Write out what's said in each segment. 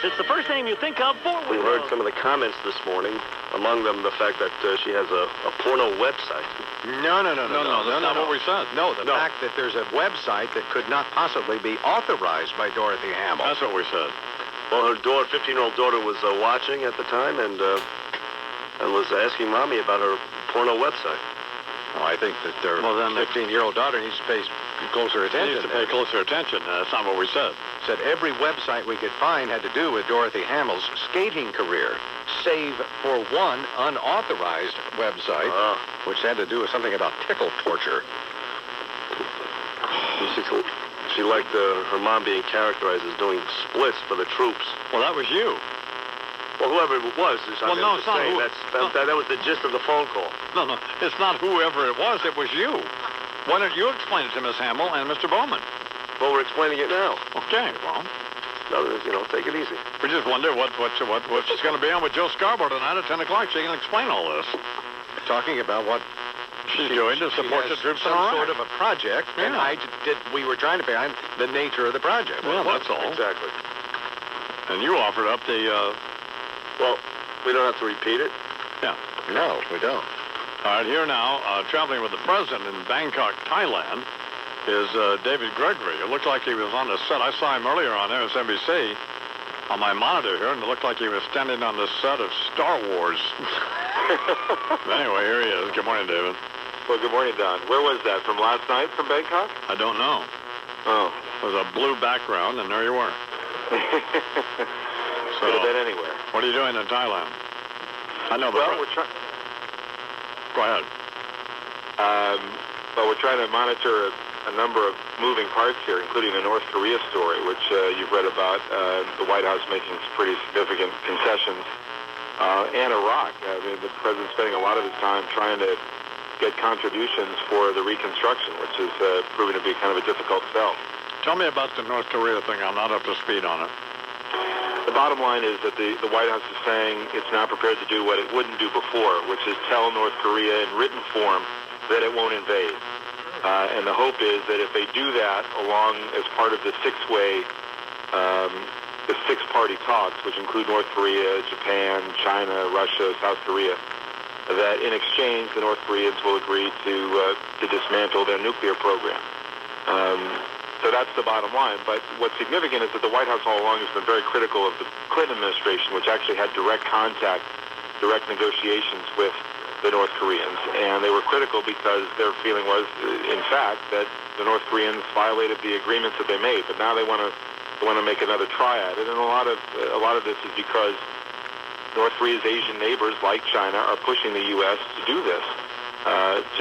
It's the first name you think of for... We heard some of the comments this morning, among them the fact that she has a porno website. No, that's not what we said. No, the fact that there's a website that could not possibly be authorized by Dorothy Hamill. That's what we said. Well, her 15-year-old daughter was watching at the time and was asking Mommy about her porno website. Well, I think that their 15-year-old daughter needs to pay closer attention. Needs to pay closer attention. That's not what we said. Said every website we could find had to do with Dorothy Hamill's skating career, save for one unauthorized website, which had to do with something about tickle torture. She liked her mom being characterized as doing splits for the troops. Well, that was you. Well, whoever it was, well, no, it's not who. That was the gist of the phone call. No, it's not whoever it was you. Why don't you explain it to Miss Hamill and Mr. Bowman? Well, we're explaining it now. Okay, well. Take it easy. We just wonder what she's going to be on with Joe Scarborough tonight at 10 o'clock. She can explain all this. Talking about what she's doing to support the troops in Iraq. Some sort of a project, and we were trying to behind the nature of the project. Well, that's all. Exactly. And you offered up the... Well, we don't have to repeat it. Yeah. No, we don't. All right, here now, traveling with the president in Bangkok, Thailand, is David Gregory. It looked like he was on the set. I saw him earlier on MSNBC on my monitor here, and it looked like he was standing on the set of Star Wars. Anyway, here he is. Good morning, David. Well, good morning, Don. Where was that? From last night from Bangkok? I don't know. Oh. It was a blue background, and there you were. Could have been anywhere. What are you doing in Thailand? I know. Well, we're trying. Go ahead. Well, we're trying to monitor a number of moving parts here, including the North Korea story, which you've read about. The White House making some pretty significant concessions, and Iraq. The president's spending a lot of his time trying to get contributions for the reconstruction, which is proving to be kind of a difficult sell. Tell me about the North Korea thing. I'm not up to speed on it. The bottom line is that the White House is saying it's now prepared to do what it wouldn't do before, which is tell North Korea in written form that it won't invade. And the hope is that if they do that along as part of the six-party talks, which include North Korea, Japan, China, Russia, South Korea, that in exchange the North Koreans will agree to dismantle their nuclear program. So that's the bottom line. But what's significant is that the White House all along has been very critical of the Clinton administration, which actually had direct contact, direct negotiations with the North Koreans. And they were critical because their feeling was, in fact, that the North Koreans violated the agreements that they made. But now they want to make another try at it. And a lot of this is because North Korea's Asian neighbors, like China, are pushing the U.S. to do this,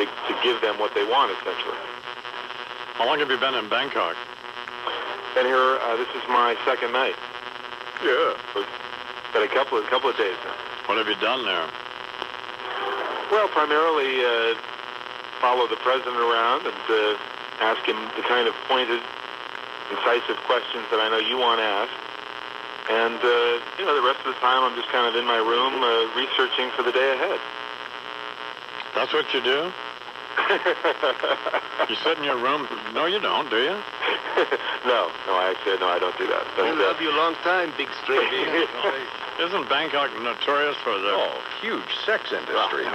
to give them what they want, essentially. How long have you been in Bangkok? Been here, this is my second night. Yeah. It's been a couple of days now. What have you done there? Well, primarily follow the president around and ask him the kind of pointed, incisive questions that I know you want asked. And, the rest of the time I'm just kind of in my room researching for the day ahead. That's what you do? You sit in your room? No, you don't, do you? No, I don't do that. We love you a long time, big stranger. Isn't Bangkok notorious for the huge sex industry? Yes.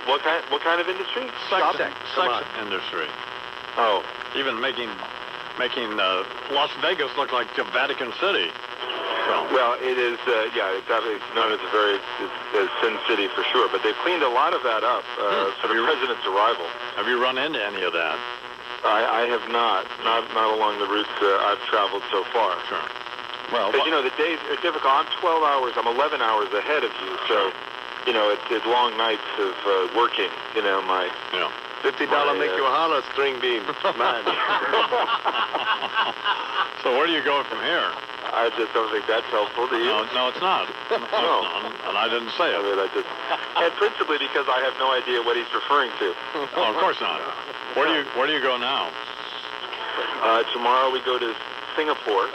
What kind of industry? Sex industry. Oh, even making Las Vegas look like the Vatican City. Well, it is, it's known as as Sin City for sure, but they've cleaned a lot of that up for the president's arrival. Have you run into any of that? I have not along the routes I've traveled so far. Sure. Well, because, the days are difficult. I'm 12 hours, I'm 11 hours ahead of you, so, it's long nights of working, my... Yeah. $50 make you a holler, string bean. Man. So where do you go from here? I just don't think that's helpful to you. No, it's not. No. And I didn't say it. And principally because I have no idea what he's referring to. Oh, of course not. Where do you go now? Tomorrow we go to Singapore,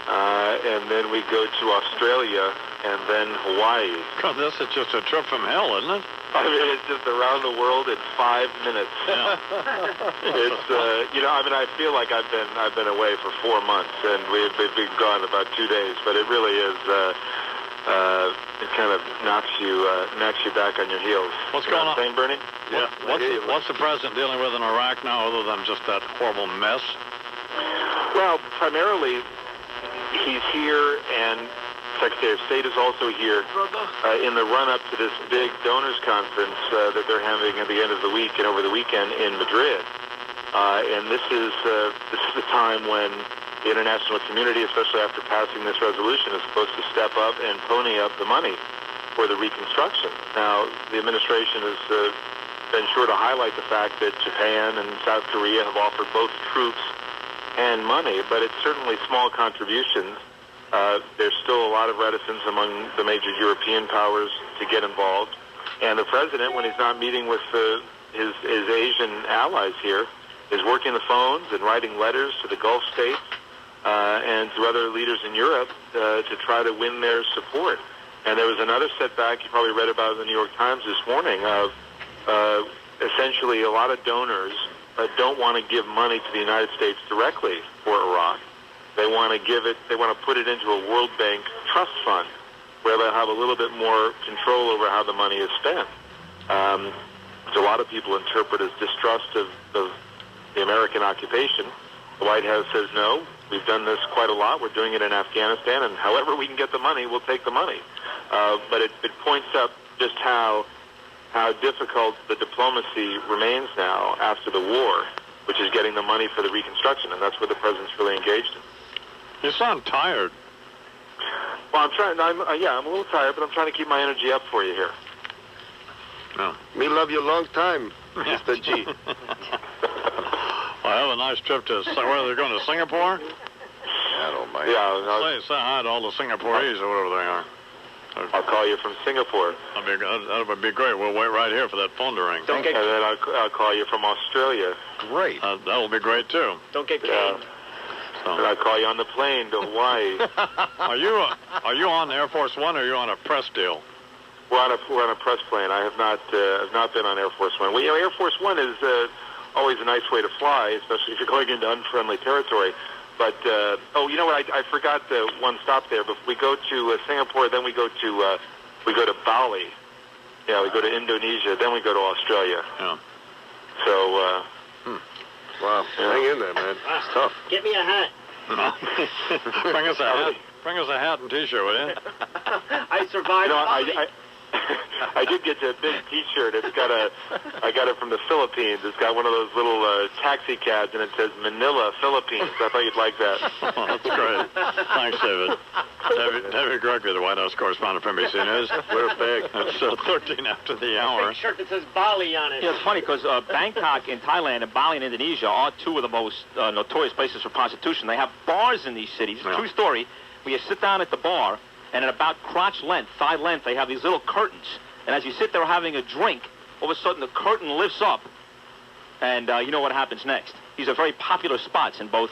and then we go to Australia, and then Hawaii. God, this is just a trip from hell, isn't it? I mean, it's just around the world in 5 minutes. Yeah. It's I feel like I've been away for 4 months, and we've been gone about 2 days. But it really is. It kind of knocks you back on your heels. What's going on? Saying, Bernie? Yeah. What's the president dealing with in Iraq now, other than just that horrible mess? Well, primarily, he's here, and Secretary of State is also here in the run-up to this big donors conference that they're having at the end of the week and over the weekend in Madrid. And this is the time when the international community, especially after passing this resolution, is supposed to step up and pony up the money for the reconstruction. Now, the administration has been sure to highlight the fact that Japan and South Korea have offered both troops and money, but it's certainly small contributions. There's still a lot of reticence among the major European powers to get involved. And the president, when he's not meeting with his Asian allies here, is working the phones and writing letters to the Gulf states and to other leaders in Europe to try to win their support. And there was another setback you probably read about in the New York Times this morning of essentially a lot of donors don't want to give money to the United States directly for Iraq. They want to put it into a World Bank trust fund where they'll have a little bit more control over how the money is spent. Which a lot of people interpret as distrust of the American occupation. The White House says, no, we've done this quite a lot. We're doing it in Afghanistan, and however we can get the money, we'll take the money. But it points up just how difficult the diplomacy remains now after the war, which is getting the money for the reconstruction, and that's what the president's really engaged in. You sound tired. Well, I'm a little tired, but I'm trying to keep my energy up for you here. No. Me love you a long time, Mr. G. Well, have a nice trip to, where they're going to Singapore? I don't mind. Yeah, Say hi to all the Singaporeans or whatever they are. I'll call you from Singapore. That would be great. We'll wait right here for that phone to ring. And then I'll call you from Australia. Great. That'll be great, too. Don't get Yeah. caned. And I'll call you on the plane to Hawaii. Are you on Air Force One, or are you on a press deal? We're on a press plane. I have not been on Air Force One. Well, Air Force One is always a nice way to fly, especially if you're going into unfriendly territory. But you know what? I forgot one stop there. But we go to Singapore, then we go to Bali. Yeah, we go to Indonesia, then we go to Australia. Yeah. So. Wow, hang in there, man. It's tough. Get me a hat. Bring us a hat. Bring us a hat and T-shirt, will you? I survived. I did get a big T-shirt. I got it from the Philippines. It's got one of those little taxi cabs, and it says Manila, Philippines. I thought you'd like that. Oh, that's great. Thanks, David. David Gregory, the White House correspondent for NBC News. We're big. It's 13 after the hour. Big shirt that says Bali on it. Yeah, it's funny because Bangkok in Thailand and Bali in Indonesia are two of the most notorious places for prostitution. They have bars in these cities. Yeah. True story. Where you sit down at the bar, and at about crotch length, thigh length, they have these little curtains. And as you sit there having a drink, all of a sudden the curtain lifts up, and you know what happens next. These are very popular spots in both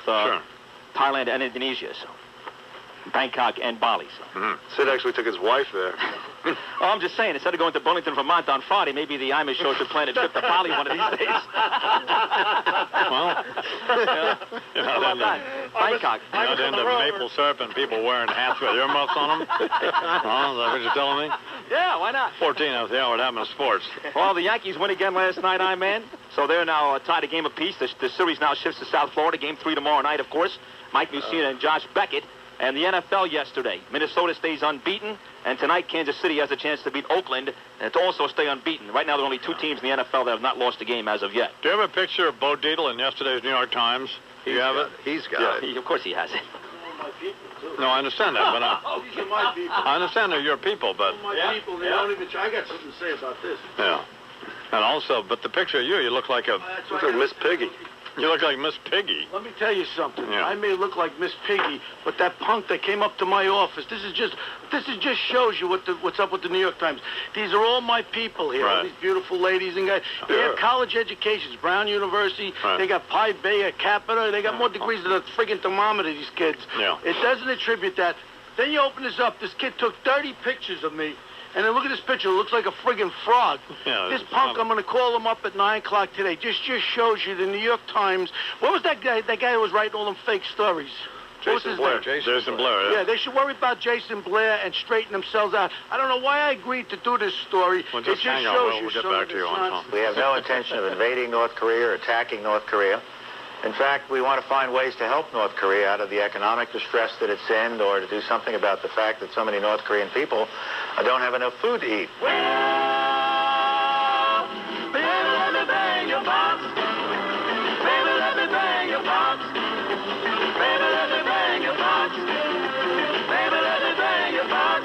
Thailand and Indonesia, so Bangkok and Bali. So. Sid actually took his wife there. Oh, I'm just saying, instead of going to Burlington, Vermont on Friday, maybe the Amish show should plan a trip to Bali one of these days. Well, How about that? Bangkok. Not into maple syrup and people wearing hats with earmuffs on them? Oh, is that what you're telling me? Yeah, why not? 14 after the hour, what happened in sports? Well, the Yankees win again last night, man. So they're now tied a game apiece. The series now shifts to South Florida. Game 3 tomorrow night, of course. Mike Mussina and Josh Beckett. And the NFL yesterday. Minnesota stays unbeaten. And tonight, Kansas City has a chance to beat Oakland and to also stay unbeaten. Right now, there are only 2 teams in the NFL that have not lost a game as of yet. Do you have a picture of Bo Dietl in yesterday's New York Times? Do you have it? He's got Of course he has it. No, I understand that, but These are my people. I understand they're your people, but... My people, they don't even I got something to say about this. Yeah. And also, but the picture of you look like a... Looks like Miss Piggy. You look like Miss Piggy. Let me tell you something. Yeah. I may look like Miss Piggy, but that punk that came up to my office, this is just shows you what's up with the New York Times. These are all my people here, all Right. these beautiful ladies and guys. They have college educations, Brown University, Right. they got Pi Beta Kappa, they got more degrees than a friggin' thermometer, these kids. Yeah. It doesn't attribute that. Then you open this up, this kid took 30 pictures of me, And then look at this picture. It looks like a friggin' frog. Yeah, This it's punk, not- I'm going to call him up at 9 o'clock today. Just shows you the New York Times. What was that guy? That guy who was writing all them fake stories. What was Jason his Blair. name? Jason Blair, Yeah, they should worry about Jason Blair and straighten themselves out. I don't know why I agreed to do this story. Well, It just just hang on. shows We'll you get some back of to this you on nonsense. something. We have no intention of invading North Korea or attacking North Korea. In fact, we want to find ways to help North Korea out of the economic distress that it's in, or to do something about the fact that so many North Korean people don't have enough food to eat. Baby, let me bang your box. Baby, let me bang your box. Baby, let me bang your box. Baby, let me bang your box.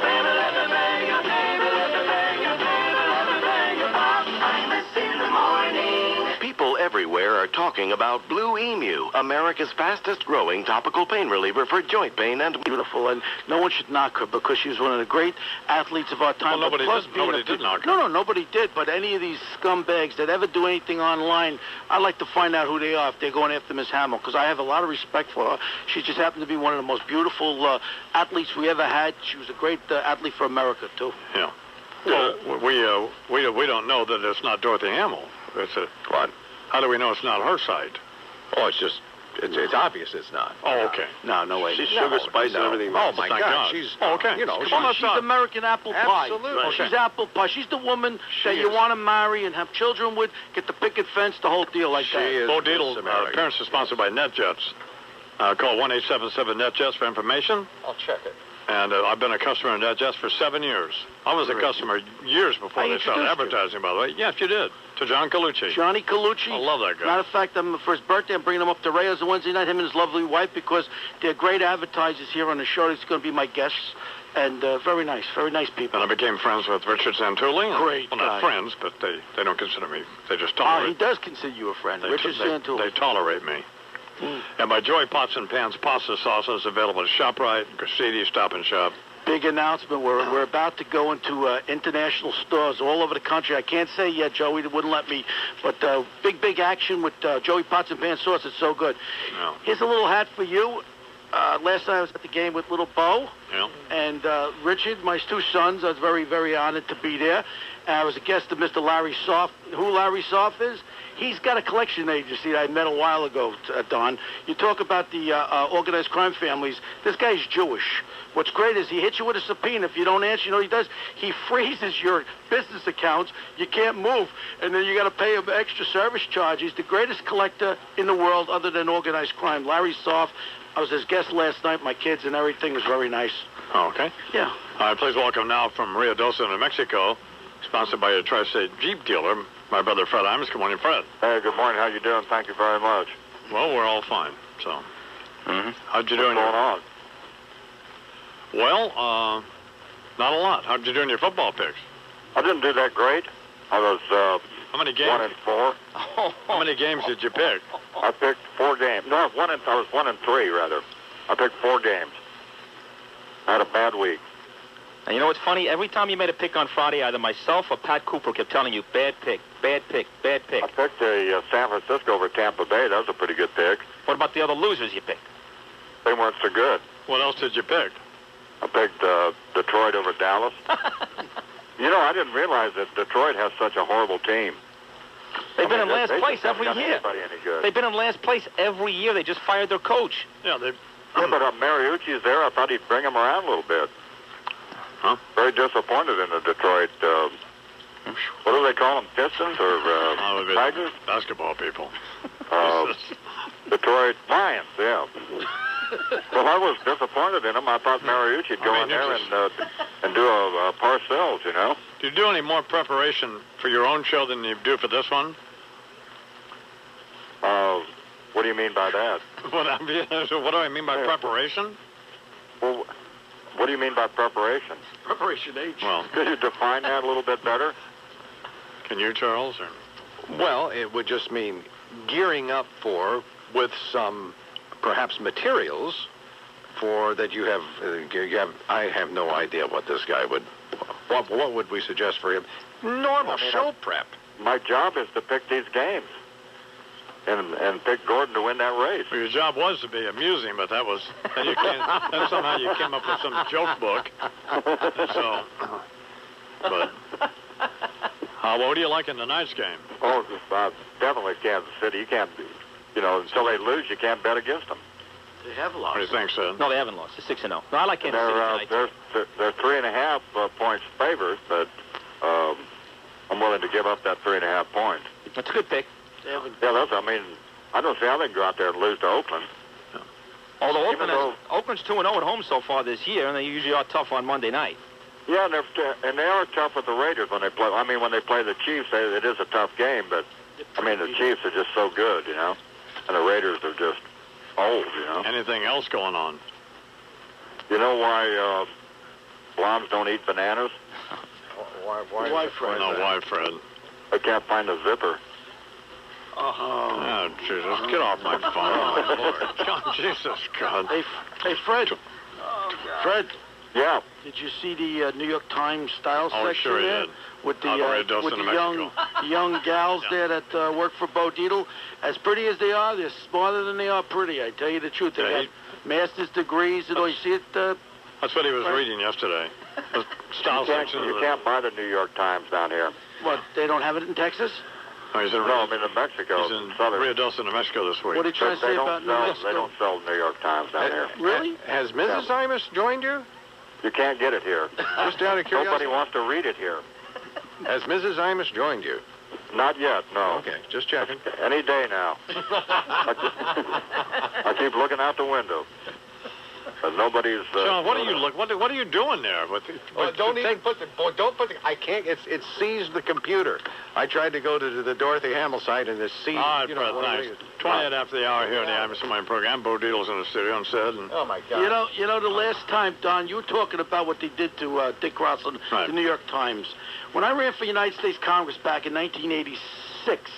Baby, let me bang your, baby, let me bang your, baby, let me bang your box. I'm in the morning. People everywhere are talking about Blue Emu, America's fastest growing topical pain reliever for joint pain and Beautiful, and no one should knock her because she was one of the great athletes of our time. Well, But nobody plus did- being nobody a- did knock her. No, nobody did. But any of these scumbags that ever do anything online, I'd like to find out who they are if they're going after Miss Hamill, because I have a lot of respect for her. She just happened to be one of the most beautiful athletes we ever had. She was a great athlete for America too. Yeah. We don't know that it's not Dorothy Hamill. What? How do we know it's not her site? Oh, it's obvious it's not. Oh, okay. No way. She's sugar, spice, and everything. Oh, my Thank God. God. She's, Oh, okay. you know, Come on, She's American apple pie. Absolutely. She's apple pie. She's the woman that you want to marry and have children with, get the picket fence, the whole deal like She that. is Bo Dietl, American. appearance is sponsored by NetJets. Call 1-877-NetJets for information. I'll check it. And I've been a customer of NetJets for 7 years. I was a customer years before I they started introduced you. advertising, by the way. Yes, you did. To John Colucci. Johnny Colucci. I love that guy. Matter of fact, for his birthday, I'm bringing him up to Rayos on Wednesday night, him and his lovely wife, because they're great advertisers here on the show. He's going to be my guests. And very nice people. And I became friends with Richard Santulli. Great Well, not guy. friends, but they don't consider me. They just He tolerate does consider you a friend. Richard Santulli. They tolerate me. And my Joy Pots and Pans pasta sauce is available at ShopRite, Graffiti, Stop and Shop. Big announcement. We're about to go into international stores all over the country. I can't say yet, Joey. Wouldn't let me. But big action with Joey Pots and Pan sauce. It's so good. Yeah. Here's a little hat for you. Last night I was at the game with little Bo. Yeah. And Richard, my two sons. I was very honored to be there. And I was a guest of Mr. Larry Soft. Who Larry Soft is? He's got a collection agency that I met a while ago, Don. You talk about the organized crime families. This guy's Jewish. What's great is he hits you with a subpoena. If you don't answer, you know what he does? He freezes your business accounts. You can't move. And then you got to pay him extra service charges. The greatest collector in the world other than organized crime. Larry Soft. I was his guest last night. My kids and everything was very nice. Oh, okay. Yeah. All right, please welcome now from Rio Doce, New Mexico, sponsored by a Tri-State Jeep dealer, my brother Fred Imus. Good morning, Fred. Hey, good morning. How you doing? Thank you very much. Well, we're all fine. So, how'd you do? What's going on? Well, not a lot. How'd you do in your football picks? I didn't do that great. I was How many games? 1-4. How many games did you pick? I picked 4 games. No, I was 1-3 rather. I picked 4 games. I had a bad week. And you know what's funny? Every time you made a pick on Friday, either myself or Pat Cooper kept telling you, bad pick, bad pick, bad pick. I picked a San Francisco over Tampa Bay. That was a pretty good pick. What about the other losers you picked? They weren't so good. What else did you pick? I picked Detroit over Dallas. You know, I didn't realize that Detroit has such a horrible team. They've been I in mean, last they place just haven't every got year. anybody any good. They've been in last place every year. They just fired their coach. Yeah, they. Yeah, but Mariucci's there. I thought he'd bring him around a little bit. Huh? Very disappointed in the Detroit. What do they call them? Pistons or Tigers? Basketball people. Detroit Lions. Yeah. Well, I was disappointed in him. I thought Mariucci'd go in there and do a Parcells, you know. Do you do any more preparation for your own show than you do for this one? What do you mean by that? What do I mean by preparation? Well, what do you mean by preparation? Preparation H. Well, Could you define that a little bit better? can you, Charles? Or? Well, it would just mean gearing up for, with some perhaps materials for that you have. I have no idea what this guy would. What would we suggest for him? Normal show prep. My job is to pick these games. and picked Gordon to win that race. Well, your job was to be amusing, but that was then then somehow you came up with some joke book. So, but what do you like in tonight's game? Oh, definitely Kansas City. You can't, until they lose, you can't bet against them. They have lost. What do you think, Sid? No, they haven't lost. They're 6-0. No, I like Kansas City tonight. They're 3.5 points favored, but I'm willing to give up that 3.5 points. That's a good pick. Yeah, I don't see how they can go out there and lose to Oakland. Although Oakland's 2-0 at home so far this year, and they usually are tough on Monday night. Yeah, and they are tough with the Raiders when they play. I mean, when they play the Chiefs, it is a tough game, but the Chiefs are just so good, and the Raiders are just old, Anything else going on? You know why blondes don't eat bananas? Why, Fred? No, why, Fred? They can't find a zipper. Oh, Jesus. Get off my phone. Oh, Lord. God, Jesus God. Hey, Fred. Fred. Yeah. Did you see the New York Times style section sure there? Did. With the young gals there that work for Bo Dietl. As pretty as they are, they're smarter than they are pretty. I tell you the truth. They have master's degrees. You see it? That's what he was reading yesterday. The style section. You can't buy the New York Times down here. What? They don't have it in Texas? No, he's in Mexico. He's in Rio Dulce, New Mexico this week. What are you trying to say about New Mexico? They don't sell New York Times down here. Really? Has Mrs. Imus joined you? You can't get it here. Just out of curiosity. Nobody wants to read it here. Has Mrs. Imus joined you? Not yet, no. Okay, just checking. Any day now. I keep looking out the window. But nobody's. Sean, what are you doing there? Don't put the. I can't. It's seized the computer. I tried to go to the Dorothy Hamill site and it's seized. All right, Fred, thanks. 28 after the hour here in the Imus and Mine program. Bo Dietl's in the studio and said. Oh my God. You know, the last time, Don, you were talking about what they did to Dick Roslin, the New York Times. When I ran for United States Congress back in 1986,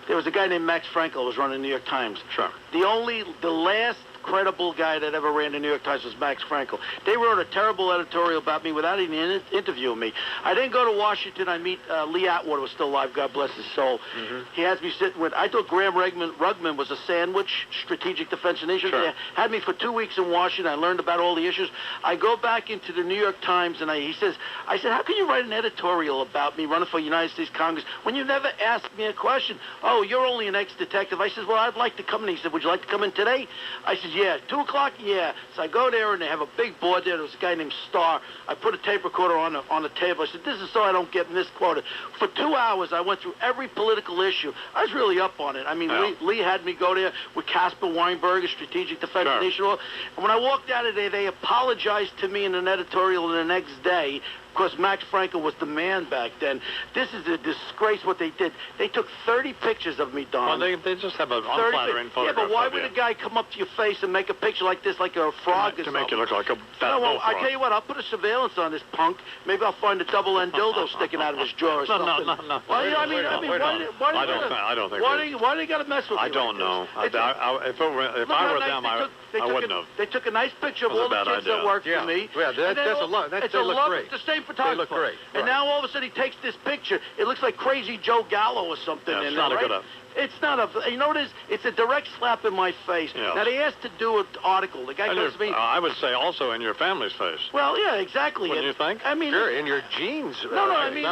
there was a guy named Max Frankel who was running the New York Times. Sure. The last credible guy that ever ran the New York Times was Max Frankel. They wrote a terrible editorial about me without even interviewing me. I didn't go to Washington. I meet Lee Atwater, was still alive, God bless his soul. Mm-hmm. He has me sitting with, I thought Graham Rugman was a sandwich, strategic defense of nations. Sure. They had me for 2 weeks in Washington. I learned about all the issues. I go back into the New York Times, and I said, how can you write an editorial about me running for United States Congress when you never asked me a question? Oh, you're only an ex-detective. I said, well, I'd like to come in. He said, would you like to come in today? I said, yeah. 2 o'clock? Yeah. So I go there, and they have a big board there. There was a guy named Starr. I put a tape recorder on the table. I said, this is so I don't get misquoted. For 2 hours, I went through every political issue. I was really up on it. I mean, Lee had me go there with Casper Weinberger, strategic defense nation. And when I walked out of there, they apologized to me in an editorial the next day. Of course, Max Frankel was the man back then. This is a disgrace what they did. They took 30 pictures of me, Don. Well, they just have an unflattering photograph. Yeah, but why would a guy come up to your face and make a picture like this, like a frog or something? To make you look like a fat well, bullfrog. I tell you what, I'll put a surveillance on this punk. Maybe I'll find a double-end dildo sticking out of his jaw or something. No. Well, I don't think. Why do they got to mess with me? I don't know. If I were them, I wouldn't have. They took a nice picture of all the kids that worked for me. Yeah, that's a lot. They look great. It's the same photographer. They look great. And now all of a sudden he takes this picture. It looks like Crazy Joe Gallo or something. Yeah, it's not a good. It's not a. You know what it is? It's a direct slap in my face. Yes. Now they asked to do an article. The guy comes to me. I would say also in your family's face. Well, yeah, exactly. Wouldn't you think? I mean, sure, in your genes. No, I mean,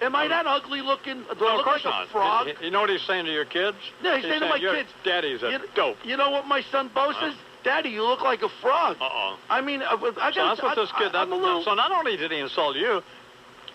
am I that ugly looking? Do I look like a frog? You know what he's saying to your kids? Yeah, he's saying to my kids, "Daddy's a dope." You know what my son Bo says? Daddy, you look like a frog. I mean, that's what this kid. So not only did he insult you,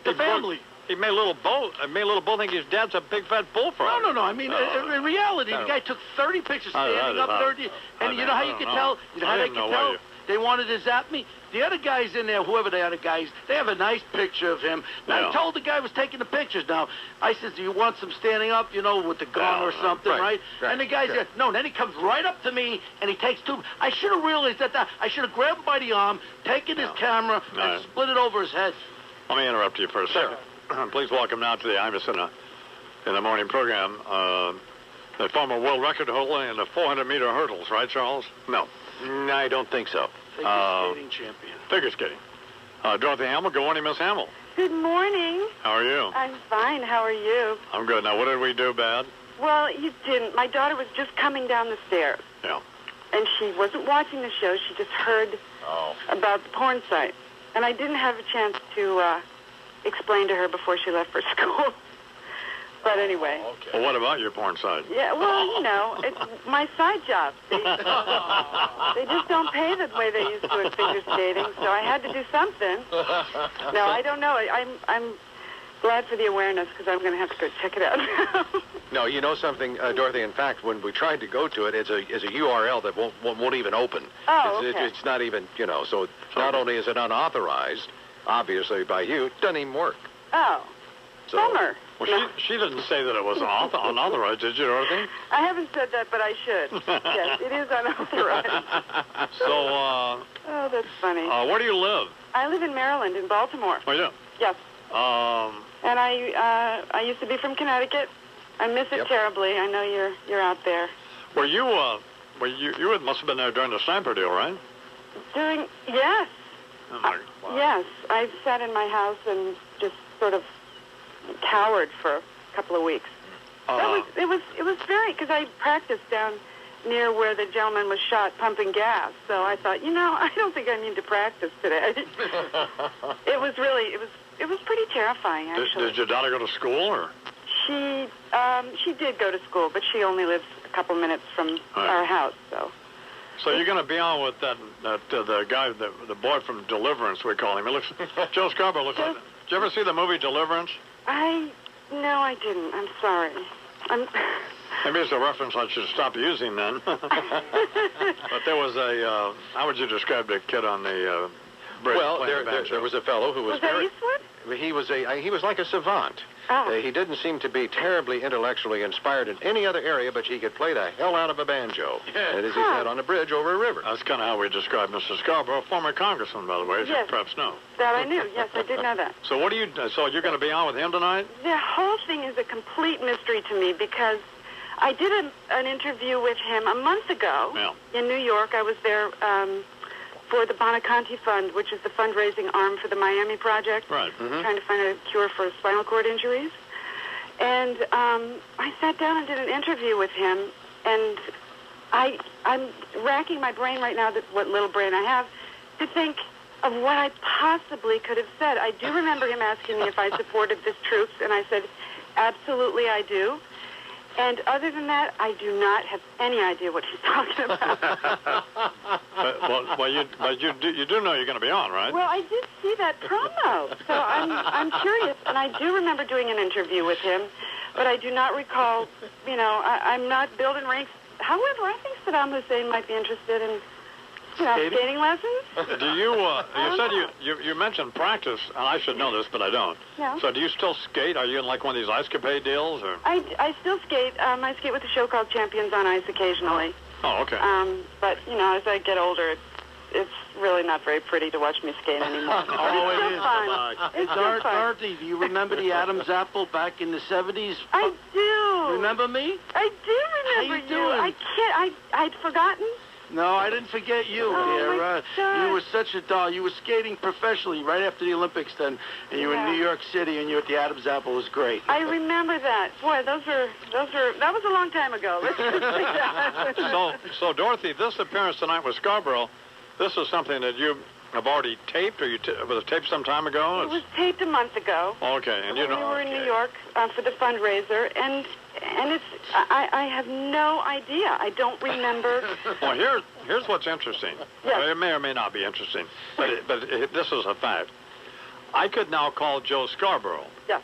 the family. He made little Bo think his dad's a big fat bullfrog. No. I mean, in reality, the guy took 30 pictures standing up 30, and you know how you could tell? You know how they could tell? They wanted to zap me. The other guys in there, whoever the other guys, they have a nice picture of him. Now, I told the guy who was taking the pictures. Now, I said, do you want some standing up, with the gun or something, right? And the guy said, no. Then he comes right up to me, and he takes two. I should have realized that. I should have grabbed him by the arm, taken his camera, and split it over his head. Let me interrupt you for a second. Please welcome now to the Imus in the morning program, the former world record holder in the 400-meter hurdles, right, Charles? No, I don't think so. Figure skating champion. Figure skating. Dorothy Hamill, good morning, Miss Hamill. Good morning. How are you? I'm fine. How are you? I'm good. Now, what did we do bad? Well, you didn't. My daughter was just coming down the stairs. Yeah. And she wasn't watching the show. She just heard about the porn site. And I didn't have a chance to explain to her before she left for school. But anyway. Well, what about your porn site? Yeah, well, you know, it's my side job. See? They just don't pay the way they used to at figure skating, so I had to do something. No, I don't know. I'm glad for the awareness because I'm going to have to go check it out now. No, you know something, Dorothy. In fact, when we tried to go to it, it's a URL that won't even open. Oh, okay. okay. It's not even, you know. So not only is it unauthorized, obviously by you, it doesn't even work. Oh, so, bummer. Well, she didn't say that it was unauthorized, did you, Dorothy? I haven't said that, but I should. Yes, it is unauthorized. So, oh, that's funny. Where do you live? I live in Maryland, in Baltimore. Oh, yeah. Yes. And I used to be from Connecticut. I miss it terribly. I know you're out there. you must have been there during the sniper deal, right? Yes. Oh, my, wow. Yes. I sat in my house and just sort of cowered for a couple of weeks. It was very, because I practiced down near where the gentleman was shot pumping gas. So I thought, I don't think I need to practice today. It was pretty terrifying, actually. Did your daughter go to school, or? She did go to school, but she only lives a couple minutes from our house, so. So you're going to be on with the guy, the boy from Deliverance, we call him. It looks, Joe Scarborough looks like. Did you ever see the movie Deliverance? No, I didn't. I'm sorry. Maybe it's a reference I should stop using then. But there was how would you describe the kid on the bridge? Well, there was a fellow who was that Eastwood? He was like a savant. Oh. He didn't seem to be terribly intellectually inspired in any other area, but he could play the hell out of a banjo. Yeah. And as he said, on a bridge over a river. That's kind of how we describe Mr. Scarborough, former congressman, by the way, as you perhaps know. That I knew. Yes, I did know that. So so you're going to be on with him tonight? The whole thing is a complete mystery to me because I did an interview with him a month ago in New York. I was there for the Bonaconti Fund, which is the fundraising arm for the Miami Project. Right. Mm-hmm. Trying to find a cure for spinal cord injuries. And I sat down and did an interview with him, and I'm racking my brain right now, what little brain I have, to think of what I possibly could have said. I do remember him asking me if I supported the troops, and I said, absolutely I do. And other than that, I do not have any idea what he's talking about. you do know you're going to be on, right? Well, I did see that promo, so I'm curious, and I do remember doing an interview with him, but I do not recall. I'm not building ranks. However, I think Saddam Hussein might be interested in skating lessons. Do you? You said you mentioned practice, and I should know this, but I don't. Yeah. So do you still skate? Are you in like one of these ice capade deals, or? I still skate. I skate with a show called Champions on Ice occasionally. Oh, okay. But as I get older, it's really not very pretty to watch me skate anymore. Oh, it's still fun. It's still fun. Dorothy, do you remember the Adam's apple back in the 70s? I do. Remember me? I do remember How you doing? I can't. I'd forgotten. No, I didn't forget you, dear. My God. You were such a doll. You were skating professionally right after the Olympics then, and you were in New York City, and you were at the Adam's Apple. It was great. I remember that. Boy, that was a long time ago. Let's just say that. So Dorothy, this appearance tonight with Scarborough, this is something that you have already taped, or was it taped some time ago? It was taped a month ago. Okay, and we were in New York for the fundraiser, and it's I have no idea. I don't remember. Well, here's what's interesting. Yes. It may or may not be interesting, but this is a fact. I could now call Joe Scarborough. Yes.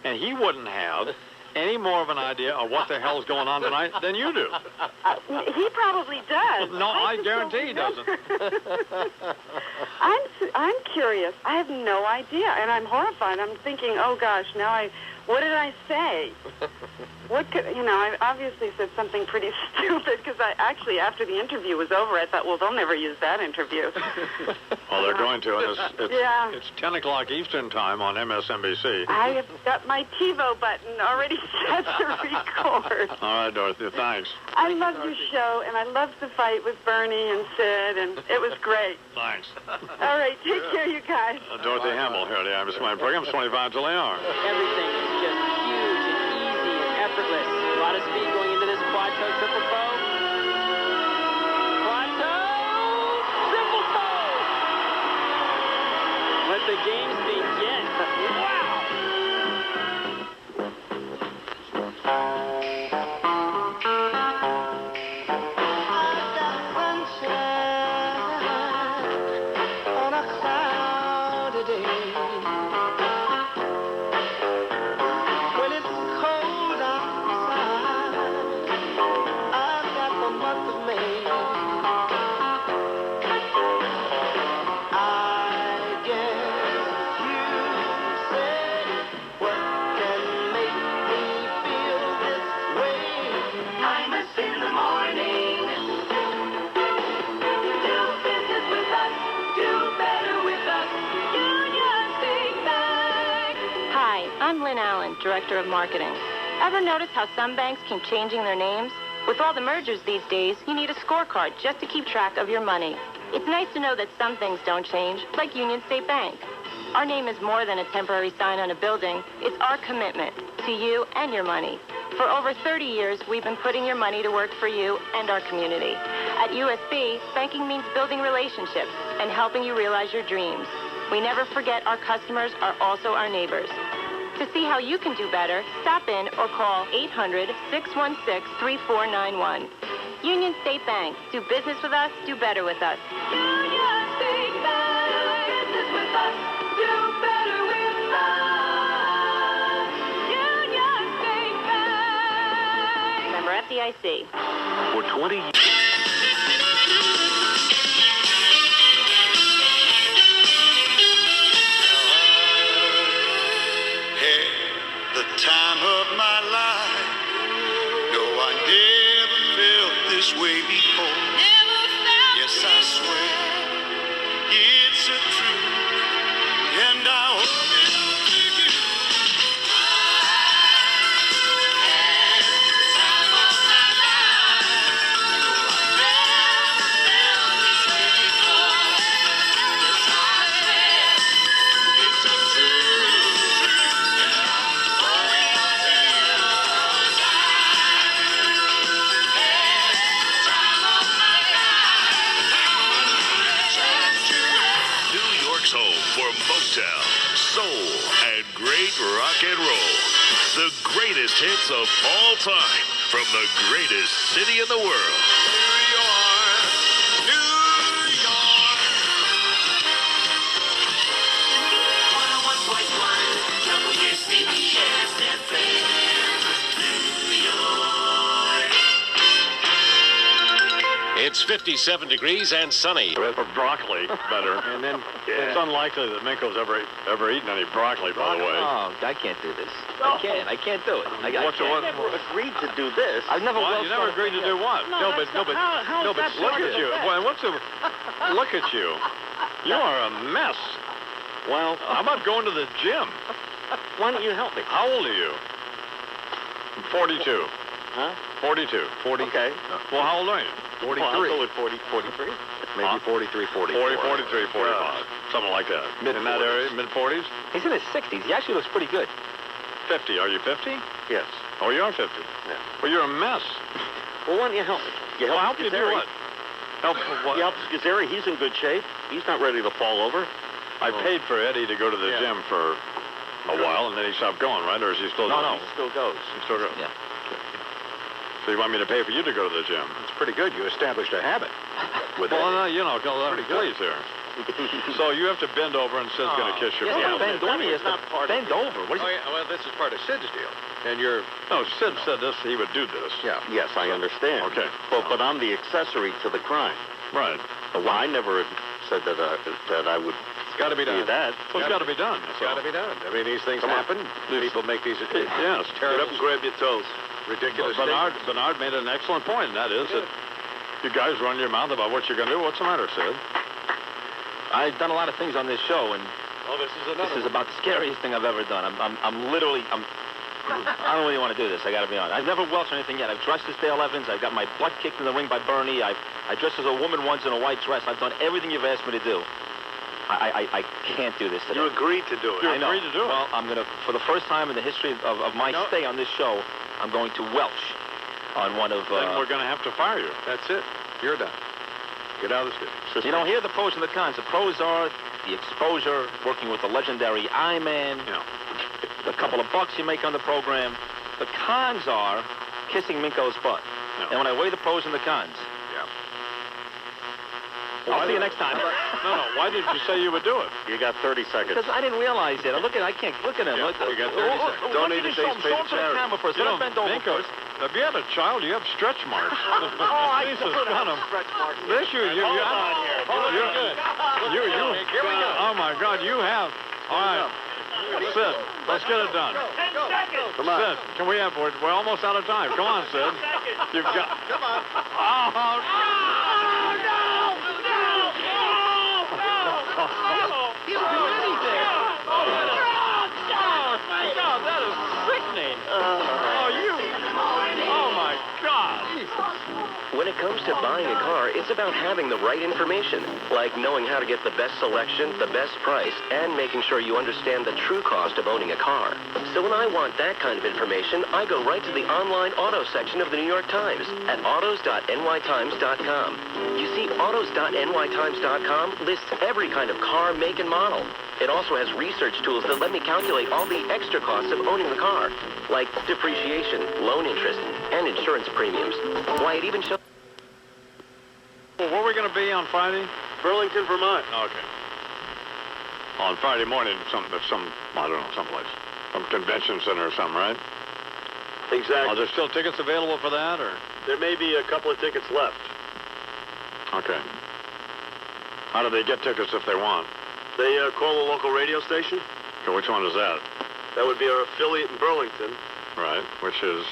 And he wouldn't have any more of an idea of what the hell's going on tonight than you do. He probably does. No, I guarantee he doesn't. I'm curious. I have no idea, and I'm horrified. I'm thinking, oh gosh, what did I say? I obviously said something pretty stupid because I actually, after the interview was over, I thought, well, they'll never use that interview. Well, they're going to, and it's 10 o'clock Eastern time on MSNBC. I have got my TiVo button already set to record. All right, Dorothy, thanks. I love your show, and I loved the fight with Bernie and Sid, and it was great. Thanks. All right, take care, you guys. Dorothy Hamill here at the Iris Wine program, 25 till they are. Everything is just huge and easy and effortless. lot of speed going into this quad toe triple toe. Quad toe triple toe. Let the games begin. Wow. Director of Marketing. Ever notice how some banks keep changing their names? With all the mergers these days, you need a scorecard just to keep track of your money. It's nice to know that some things don't change, like Union State Bank. Our name is more than a temporary sign on a building. It's our commitment to you and your money. For over 30 years, we've been putting your money to work for you and our community. At USB, banking means building relationships and helping you realize your dreams. We never forget our customers are also our neighbors. To see how you can do better, stop in or call 800-616-3491. Union State Bank. Do business with us, do better with us. Union State Bank. Business with us, do better with us. Union State Bank. Member FDIC. For 20 years. Time of my life. No, I never felt this way before. Yes, I swear it's a truth, and I hope it don't take you. Time of my life. No, I never felt this way before. Yes, I swear it's a truth. Home for Motown, soul, and great rock and roll. The greatest hits of all time from the greatest city in the world. New York, New York. 101.1 WCBS FM, New York. It's 57 degrees and sunny. For broccoli, better. And then it's unlikely that Minko's ever eaten any broccoli, by the way. Oh, I can't do this. I can't do it. I never agreed to do this. I've never. You never agreed to do what? No, but look at you. Boy, look at you. You are a mess. Well, how about going to the gym? Why don't you help me? How old are you? 42. Huh? 42. 40. Okay. Well, how old are you? 43. Well, I'll go with 43. Maybe 43, 44. 43, 45. Something like that. In that area, mid-40s? He's in his 60s. He actually looks pretty good. 50. Are you 50? Yes. Oh, you are 50? Yeah. Well, you're a mess. Well, why don't you help me? Well, help you do what? Help what? You help Scazzeri. He's in good shape. He's not ready to fall over. I paid for Eddie to go to the gym for a while, and then he stopped going, right? Or is he still going? No, he still goes. He still goes? Yeah. So you want me to pay for you to go to the gym? It's pretty good. You established a habit with Well, it. no, you know, please here. So you have to bend over and Sid's going to kiss your Yeah, butt. bend over. It's not part bend over. What is Well, this is part of Sid's deal. And you're... No, Sid said this, he would do this. Yeah. Yes, I understand. Okay. But I'm the accessory to the crime. Right. Well, I never said that I would It's got to be done. do that. Well, it's got to be done. It's got to be done. I mean, these things happen. People make these Yes. Get up and grab your toes. ridiculous Bernard made an excellent point, and that is that you guys run your mouth about what you're going to do. What's the matter, Sid? I've done a lot of things on this show, and this is about the scariest thing I've ever done. I'm literally I don't really want to do this. I got to be honest. I've never welched anything yet. I've dressed as Dale Evans. I've got my butt kicked in the ring by Bernie. I dressed as a woman once in a white dress. I've done everything you've asked me to do. I can't do this today. You agreed to do it. I know. agreed to do it. Well, I'm gonna, for the first time in the history of my stay on this show, I'm going to Welch on one of... Then we're going to have to fire you. That's it. You're done. Get out of the city. You know, here are the pros and the cons. The pros are the exposure, working with the legendary I-Man, the couple of bucks you make on the program. The cons are kissing Minko's butt. And when I weigh the pros and the cons, I'll see you next time. No, why did you say you would do it? You got 30 seconds. Because I didn't realize it. I can't look at him. Yeah, you got 30 seconds. Donate Show him to the camera first. Let him bend over first. If you had a child, you have stretch marks. I Jesus, put kind of. stretch marks. This you Hold on here. You're good. Here we go. Oh my God, you have. All right, Sid, let's get it done. 10 seconds. Come on, Sid. Can we have? We're almost out of time. Come on, Sid. You've got. Come on. Oh no! He'll do anything. Oh my God, that is sickening. Oh my God. When it comes to buying a car, it's about having the right information, like knowing how to get the best selection, the best price, and making sure you understand the true cost of owning a car. So when I want that kind of information, I go right to the online auto section of the New York Times at autos.nytimes.com. You see, autos.nytimes.com lists every kind of car, make, and model. It also has research tools that let me calculate all the extra costs of owning the car, like depreciation, loan interest, and insurance premiums. Why, it even shows... Well, where are we going to be on Friday? Burlington, Vermont. Okay. On Friday morning, some I don't know, someplace. Some convention center or something, right? Exactly. Are there still tickets available for that, or? There may be a couple of tickets left. Okay. How do they get tickets if they want? They call the local radio station. Okay, which one is that? That would be our affiliate in Burlington. Right, which is...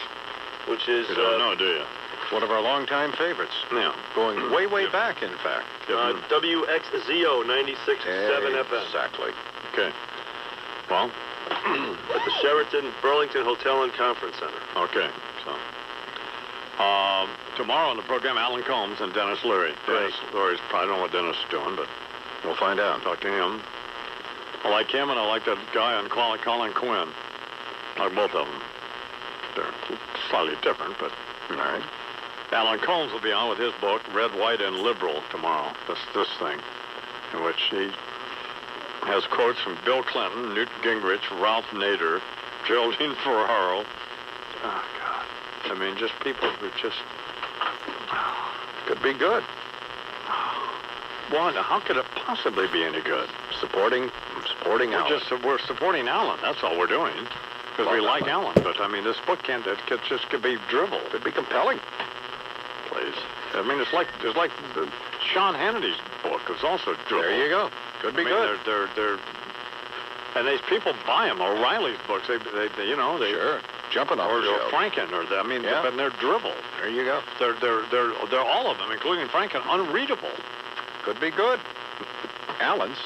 You don't know, do you? One of our longtime favorites. Yeah. Going way back, in fact. WXZO 96.7 FM. Exactly. Okay. Well? At the Sheraton Burlington Hotel and Conference Center. Okay, so... tomorrow on the program, Alan Combs and Dennis Leary. Dennis Leary's, I don't know what Dennis is doing, but we'll find out. Talk to him. I like him, and I like that guy on Colin Quinn. I like both of them. They're slightly different, but all right. Alan Combs will be on with his book, Red, White, and Liberal, tomorrow. This thing, in which he has quotes from Bill Clinton, Newt Gingrich, Ralph Nader, Geraldine Ferraro. Oh, God. I mean, just people who just could be good. Well, how could it possibly be any good? Supporting Alan. We're supporting Alan. That's all we're doing. Because we like Alan. But, I mean, this book could be drivel. Could be compelling. Please. I mean, it's like Sean Hannity's book. It's also drivel. There you go. Could be good. They're and these people buy them. O'Reilly's books, they sure. Jumping off the or Franken, but they're drivel. There you go. They're all of them, including Franken, unreadable. Could be good. Alan's.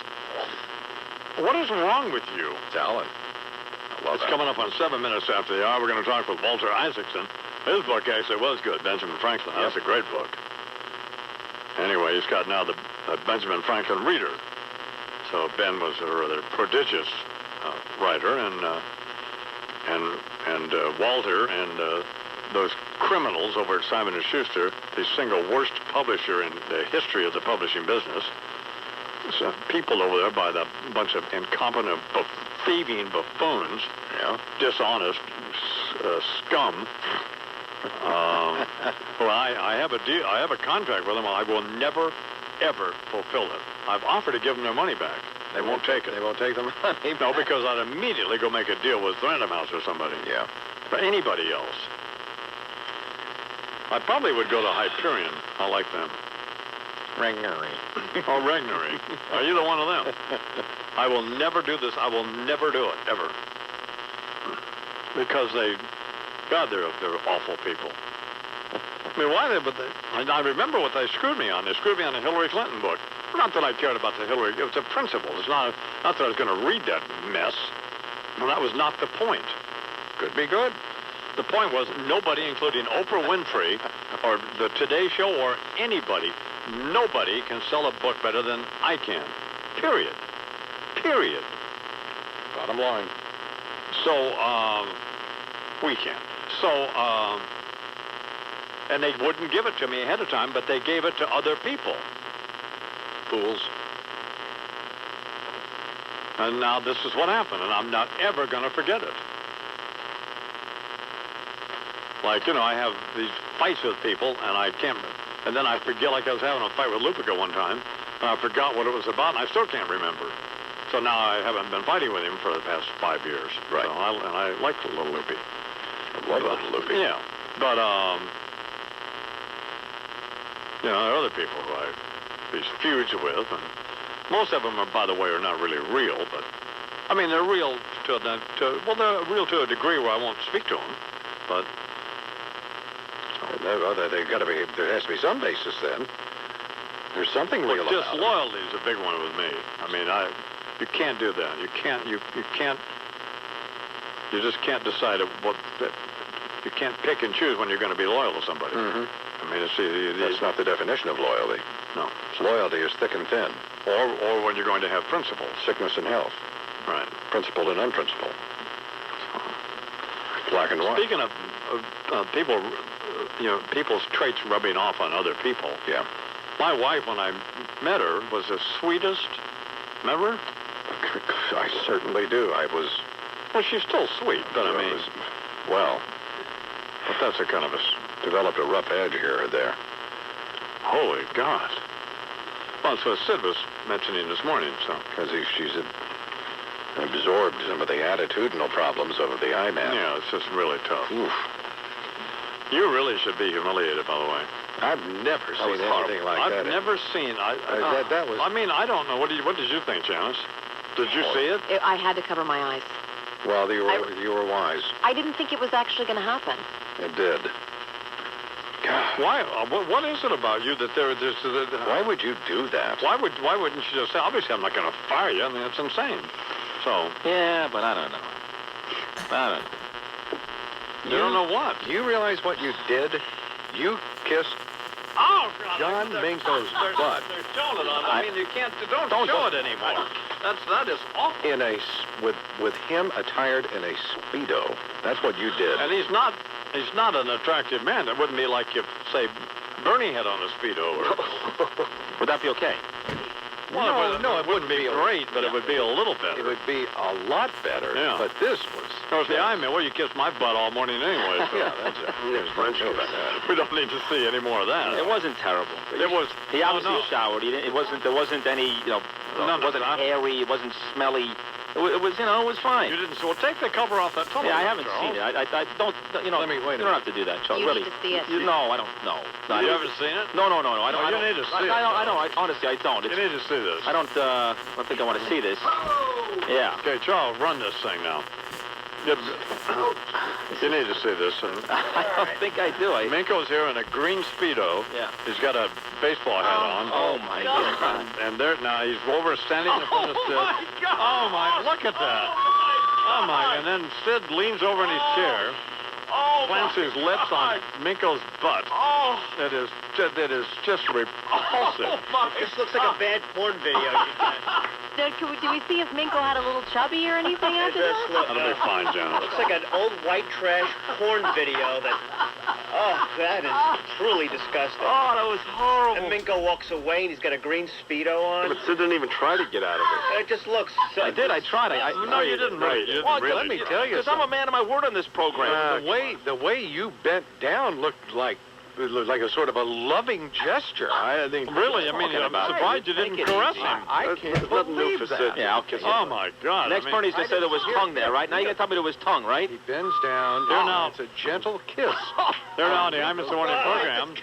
What is wrong with you? It's Alan. It's coming up on 7 minutes after the hour. We're going to talk with Walter Isaacson. His book actually was good, Benjamin Franklin. That's a great book. Anyway, he's got now the Benjamin Franklin Reader. So Ben was a rather prodigious writer, and Walter and those criminals over at Simon & Schuster, the single worst publisher in the history of the publishing business. So people over there by the bunch of incompetent, thieving buffoons, dishonest scum. Well, I have a deal. I have a contract with them. I will never, ever fulfill it. I've offered to give them their money back. They won't take it. They won't take the money. No, because I'd immediately go make a deal with Random House or somebody. Yeah. For anybody else. I probably would go to Hyperion. I like them. Regnery. Oh, Regnery. Are you the one of them? I will never do this. I will never do it, ever. Because they're awful people. I mean, why I remember what they screwed me on. They screwed me on the Hillary Clinton book. Not that I cared about the Hillary. It was a principle. It's not that I was going to read that mess. Well, that was not the point. Could be good. The point was nobody, including Oprah Winfrey or the Today Show or anybody, nobody can sell a book better than I can. Period. Period. Bottom line. So, we can. So, and they wouldn't give it to me ahead of time, but they gave it to other people. Fools. And now this is what happened, and I'm not ever going to forget it. Like, I have these fights with people, and I can't, and then I forget, like I was having a fight with Lupica one time, and I forgot what it was about, and I still can't remember. So now I haven't been fighting with him for the past 5 years. Right. So I like the little Loopy. I love little Loopy. Yeah. But, there are other people who I these feuds with, and most of them are, by the way, are not really real, but, I mean, they're real they're real to a degree where I won't speak to them, but... They've got to be, there has to be some basis then. There's something real about it. Disloyalty is a big one with me. I mean, you can't do that. You just can't decide you can't pick and choose when you're going to be loyal to somebody. Mm-hmm. I mean, that's not the definition of loyalty. No. Loyalty is thick and thin. Or when you're going to have principles. Sickness and health. Right. Principled and unprincipled. Black and white. Speaking of people, people's traits rubbing off on other people. Yeah. My wife, when I met her, was the sweetest. Remember? I certainly do. Well, she's still sweet, but I mean... But that's a kind of developed a rough edge here or there. Holy God. Well, that's what Sid was mentioning this morning, so... Because she's absorbed some of the attitudinal problems of the I-man. Yeah, it's just really tough. Oof. You really should be humiliated, by the way. I've never seen anything like that. I've never seen... that was... I mean, I don't know. What did you think, Janice? Did you see it? I had to cover my eyes. Well, you were wise. I didn't think it was actually going to happen. It did. God. Why? What is it about you that there's... Why would you do that? Why wouldn't you just say, obviously I'm not going to fire you? I mean, it's insane. So... Yeah, but I don't know. You don't know what? Do you realize what you did? You kissed John Minko's butt. They're showing it on. I mean, you can't. Don't show it anymore. That is awful. With him attired in a Speedo. That's what you did. And he's not an attractive man. It wouldn't be like if, say, Bernie had on a Speedo. Or... Would that be okay? Well, no, it wouldn't be great, but it would be a little better. It would be a lot better. Yeah. But this was... Of course, the I-man, well, you kissed my butt all morning anyway. So. Yeah, that's it. We don't need to see any more of that. It wasn't terrible. It was... He obviously showered. There wasn't any, it wasn't hairy. It wasn't smelly. It was, it was fine. You didn't... Well, take the cover off that tunnel. Yeah, I haven't seen it. I don't, Let me wait. You don't have to do that, Charles. You really. need to see it. No, I don't know. You haven't seen it? No. I don't. You need to see it. I don't. Honestly, I don't. You need to see this. I don't think I want to see this. Yeah. Okay, Charles, run this thing now. You need to see this. And I don't think I do. Minko's here in a green Speedo. Yeah. He's got a baseball hat on. Oh, my God. And there now he's over standing in front of Sid. My God. Oh, my, look at that. Oh, my. And then Sid leans over in his chair, plants his lips on Minko's butt. Oh. It is just repulsive. Oh, my. This looks like a bad porn video you did. Do we see if Minko had a little chubby or anything after that? That'll be fine, Janet. Looks like an old white trash porn video that... Oh, that is truly disgusting. Oh, that was horrible. And Minko walks away and he's got a green Speedo on. But Sid didn't even try to get out of it. It just looks... I did. I tried. No, you didn't. Right. You didn't really. Let me tell you Because I'm a man of my word on this program. The way you bent down looked like a sort of a loving gesture. I think. Really? I mean, I'm surprised you didn't caress him. I can't believe that. Yeah, I'll kiss him. Oh, my God. Next turn, he's going to say there was tongue there, right? Now you got to tell me there was tongue, right? He bends down. Here now. It's a gentle kiss. There now, the I'm the Morning program.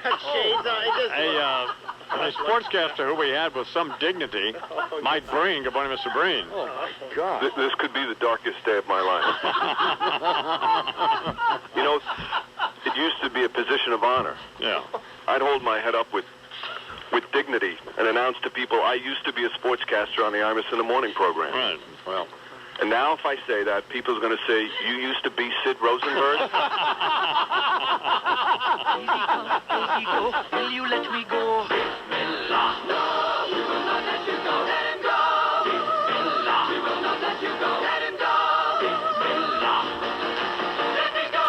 A sportscaster who we had with some dignity, Mike Breen. Good morning, Mr. Breen. Oh, my God. This could be the darkest day of my life. It used to be a position of honor. Yeah. I'd hold my head up with dignity and announce to people I used to be a sportscaster on the Imus in the Morning program. Right. Well. And now if I say that, people are going to say, you used to be Sid Rosenberg? Easy go, will you let me go? Bismillah, no, we will not let you go. Let him go. Bismillah, we will not let you go. Let him go. Bismillah, let me go.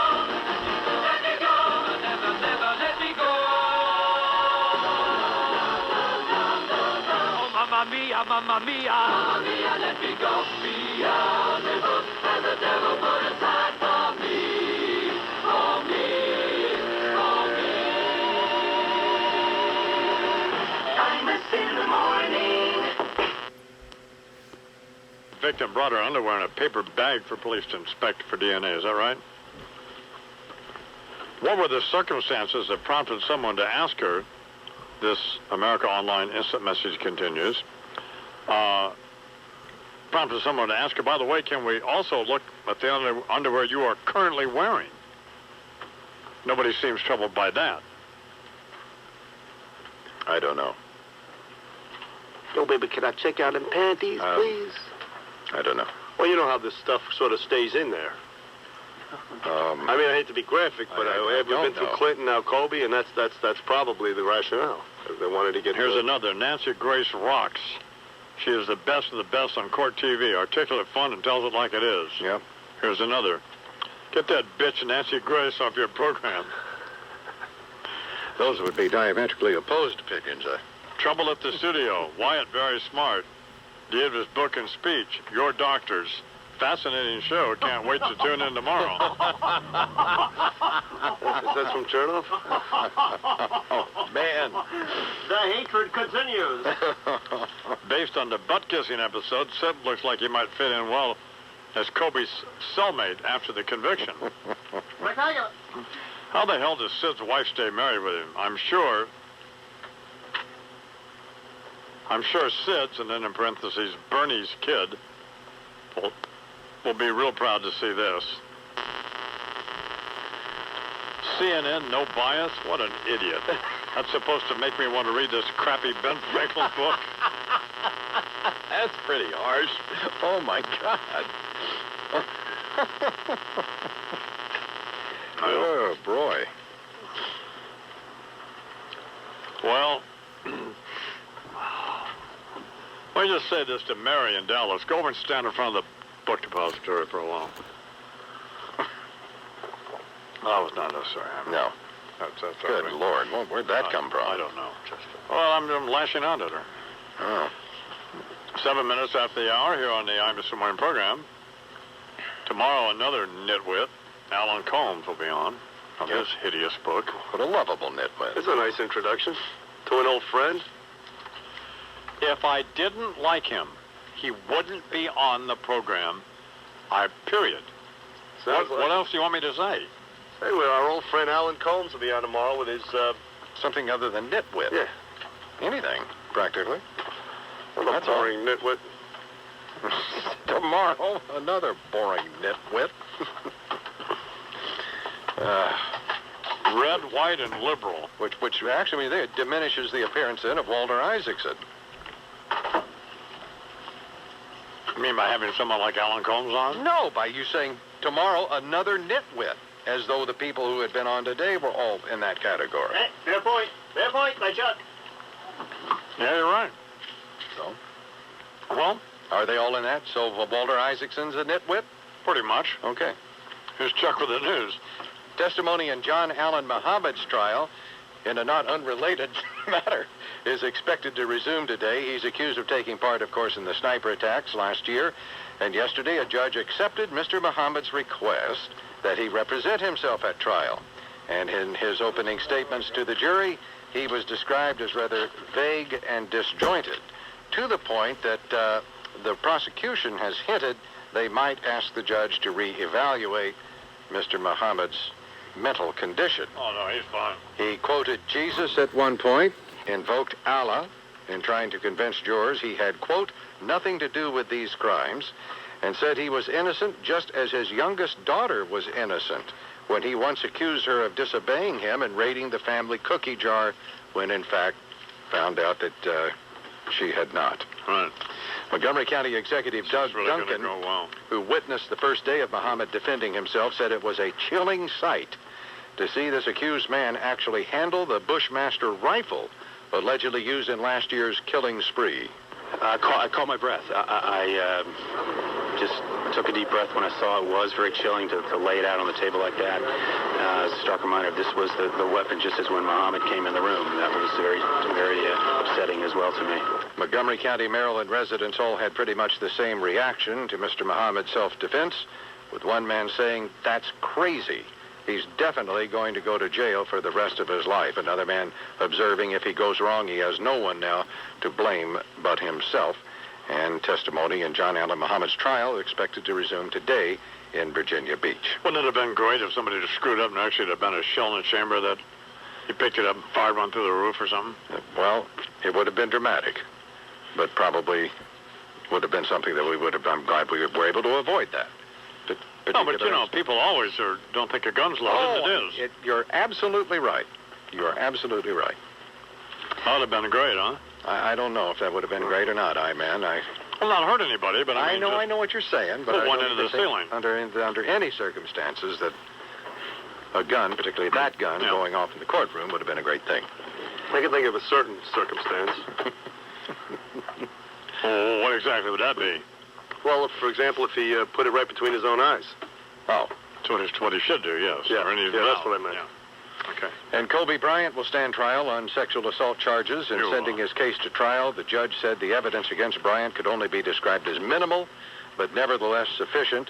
Mamma mia. Mamma mia, let me go. Beelzebub and the devil put aside for me. For me. For me. Kindness in the morning. Victim brought her underwear in a paper bag for police to inspect for DNA. Is that right? What were the circumstances that prompted someone to ask her, this America Online instant message continues, prompted someone to ask her, by the way, can we also look at the underwear you are currently wearing? Nobody seems troubled by that. I don't know. Yo, baby, can I check out them panties, please? I don't know. Well, you know how this stuff sort of stays in there. I mean, I hate to be graphic, but we've been through Clinton, now Kobe, and that's probably the rationale. They wanted to get... Here's another, Nancy Grace rocks. She is the best of the best on court TV, articulate, fun, and tells it like it is. Yep. Here's another. Get that bitch Nancy Grace off your program. Those would be diametrically opposed opinions. Trouble at the studio. Wyatt very smart. Gave his book and speech. Your Doctors. Fascinating show. Can't wait to tune in tomorrow. Is that from Chernoff? Oh, man. The hatred continues. Based on the butt-kissing episode, Sid looks like he might fit in well as Kobe's cellmate after the conviction. How the hell does Sid's wife stay married with him? I'm sure Sid's, and then in parentheses, Bernie's kid, will be real proud to see this. CNN, no bias? What an idiot. That's supposed to make me want to read this crappy Ben Franklin book. That's pretty harsh. Oh, my God. Oh, boy. Well, let me just say this to Mary in Dallas. Go over and stand in front of the book depository for a while. That was not necessary. No. That's Good right. Lord. Well, where'd that come from? I don't know. Well, I'm lashing out at her. Oh. 7 minutes after the hour here on the I'm Mr. Morning program. Tomorrow, another nitwit, Alan Combs, will be on his hideous book. What a lovable nitwit. That's a nice introduction to an old friend. If I didn't like him, he wouldn't be on the program. Period. What else do you want me to say? Hey, well, our old friend Alan Combs will be on tomorrow with his... something other than nitwit. Yeah. Anything, practically. Well, that's boring nitwit. Tomorrow, another boring nitwit. Red, white, and liberal. Which actually diminishes the appearance then of Walter Isaacson. You mean by having someone like Alan Combs on? No, by you saying tomorrow another nitwit, as though the people who had been on today were all in that category. Hey, fair point. Fair point by Chuck. Yeah, you're right. So? Well, are they all in that? So Walter Isaacson's a nitwit? Pretty much. Okay. Here's Chuck with the news. Testimony in John Allen Muhammad's trial in a not unrelated matter is expected to resume today. He's accused of taking part, of course, in the sniper attacks last year. And yesterday, a judge accepted Mr. Muhammad's request that he represent himself at trial. And in his opening statements to the jury, he was described as rather vague and disjointed, to the point that the prosecution has hinted they might ask the judge to reevaluate Mr. Muhammad's mental condition. Oh, no, he's fine. He quoted Jesus at one point, invoked Allah in trying to convince jurors he had, quote, nothing to do with these crimes, and said he was innocent just as his youngest daughter was innocent when he once accused her of disobeying him and raiding the family cookie jar when, in fact, found out that she had not. Right. Montgomery County Executive Doug really Duncan, who witnessed the first day of Muhammad defending himself, said it was a chilling sight to see this accused man actually handle the Bushmaster rifle allegedly used in last year's killing spree. I caught my breath. I just took a deep breath when I saw it. Was very chilling to lay it out on the table like that. As a stark reminder, this was the weapon just as when Muhammad came in the room. That was very, very upsetting as well to me. Montgomery County, Maryland residents all had pretty much the same reaction to Mr. Muhammad's self-defense, with one man saying, "That's crazy. He's definitely going to go to jail for the rest of his life." Another man observing, if he goes wrong, he has no one now to blame but himself. And testimony in John Allen Muhammad's trial expected to resume today in Virginia Beach. Wouldn't it have been great if somebody had screwed up and actually had been a shell in the chamber that he picked it up and fired one through the roof or something? Well, it would have been dramatic, but probably would have been something that we would have. I'm glad we were able to avoid that. No, but you know, people always don't think a gun's loaded. It is. You're absolutely right. You're absolutely right. That would have been great, huh? I don't know if that would have been great or not, man. Well, not hurt anybody, but I mean, I know what you're saying, but put I one don't into the think ceiling. Under any circumstances that a gun, particularly that gun, going off in the courtroom would have been a great thing. I can think of a certain circumstance. Oh, what exactly would that be? Well, for example, if he put it right between his own eyes. Oh. That's what he should do, yes. Yeah, that's what I meant. Yeah. Okay. And Kobe Bryant will stand trial on sexual assault charges. In sending his case to trial, the judge said the evidence against Bryant could only be described as minimal, but nevertheless sufficient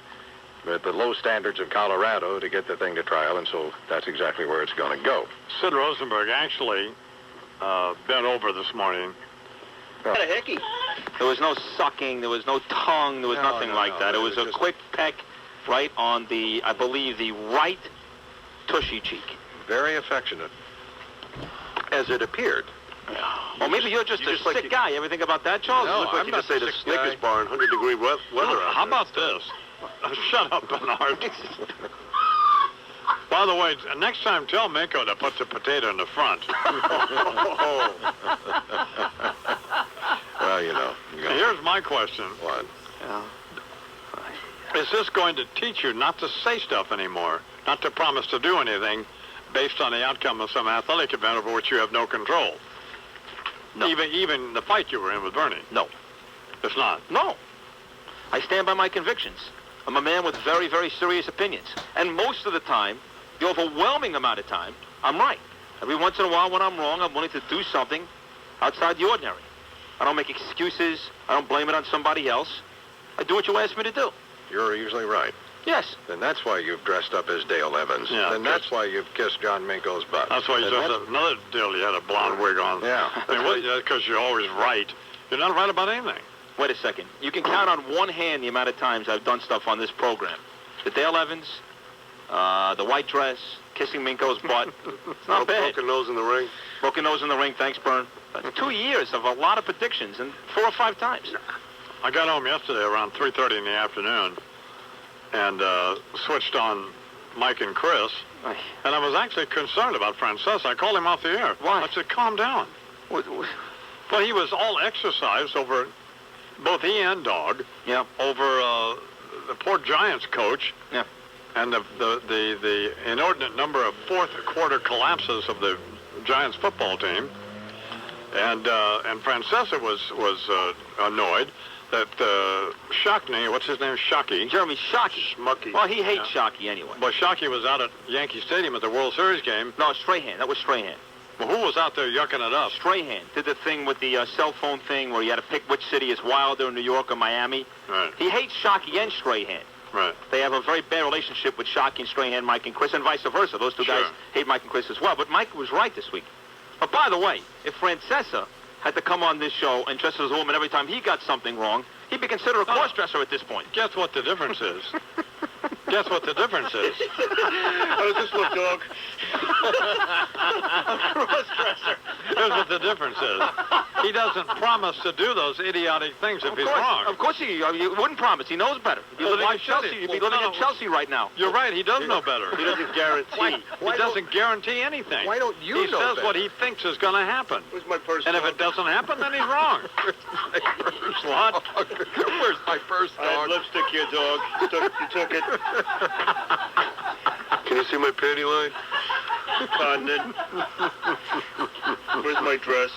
with the low standards of Colorado to get the thing to trial, and so that's exactly where it's going to go. Sid Rosenberg actually bent over this morning. What a hickey. There was no sucking, there was no tongue, there was nothing like that. It was a quick peck right on the, I believe, the right tushy cheek. Very affectionate, as it appeared. Well, maybe you're just a sick guy. You ever think about that, Charles? No, You look like I'm you not just say the the Snickers bar in 100-degree weather out How there. about this? Shut up, Bernard. By the way, next time tell Mako to put the potato in the front. Well, you know. Here's my question. What? Is this going to teach you not to say stuff anymore, not to promise to do anything based on the outcome of some athletic event over which you have no control? No. Even the fight you were in with Bernie? No. It's not? No. I stand by my convictions. I'm a man with very, very serious opinions. And most of the time, the overwhelming amount of time, I'm right. Every once in a while when I'm wrong, I'm willing to do something outside the ordinary. I don't make excuses. I don't blame it on somebody else. I do what you ask me to do. You're usually right. Yes. And that's why you've dressed up as Dale Evans. Yeah, and that's why you've kissed John Minko's butt. That's why you just another deal. You had a blonde wig on. Yeah. Because you're always right. You're not right about anything. Wait a second. You can count on one hand the amount of times I've done stuff on this program. The Dale Evans, the white dress, kissing Minko's butt. It's not bad. Broken nose in the ring. Broken nose in the ring. Thanks, Bern. 2 years of a lot of predictions, and 4 or 5 times. I got home yesterday around 3:30 in the afternoon and switched on Mike and Chris. And I was actually concerned about Francesa. I called him off the air. Why? I said, calm down. Well, he was all exercised over, both he and Dog, over the poor Giants coach. Yeah. And the inordinate number of fourth quarter collapses of the Giants football team. And Francesa was annoyed that Shockney, what's his name, Shockey? Jeremy Shockey. Schmucky. Well, he hates Shockey anyway. Well, Shockey was out at Yankee Stadium at the World Series game. No, Strahan. That was Strahan. Well, who was out there yucking it up? Strahan did the thing with the cell phone thing where you had to pick which city is wilder, New York or Miami. Right. He hates Shockey and Strahan. Right. They have a very bad relationship with Shockey and Strahan, Mike and Chris, and vice versa. Those two guys hate Mike and Chris as well. But Mike was right this week. But by the way, if Francesa had to come on this show and dress as a woman every time he got something wrong, he'd be considered a cross-dresser at this point. Guess what the difference is? Guess what the difference is? How does this look, Dog? Cross-dresser. Here's what the difference is. He doesn't promise to do those idiotic things if he's wrong. Of course he wouldn't promise. He knows better. He'd be living in Chelsea. He'd be living in Chelsea right now. You're right. He does know better. He doesn't guarantee. He doesn't guarantee anything. Why don't you He know says better? what he thinks is going to happen. Where's my purse? And if it doesn't happen, then he's wrong. What? Where's my purse, I have Dog? lipstick here, Dog. You took it. Can you see my panty line? Condon. Where's my dress?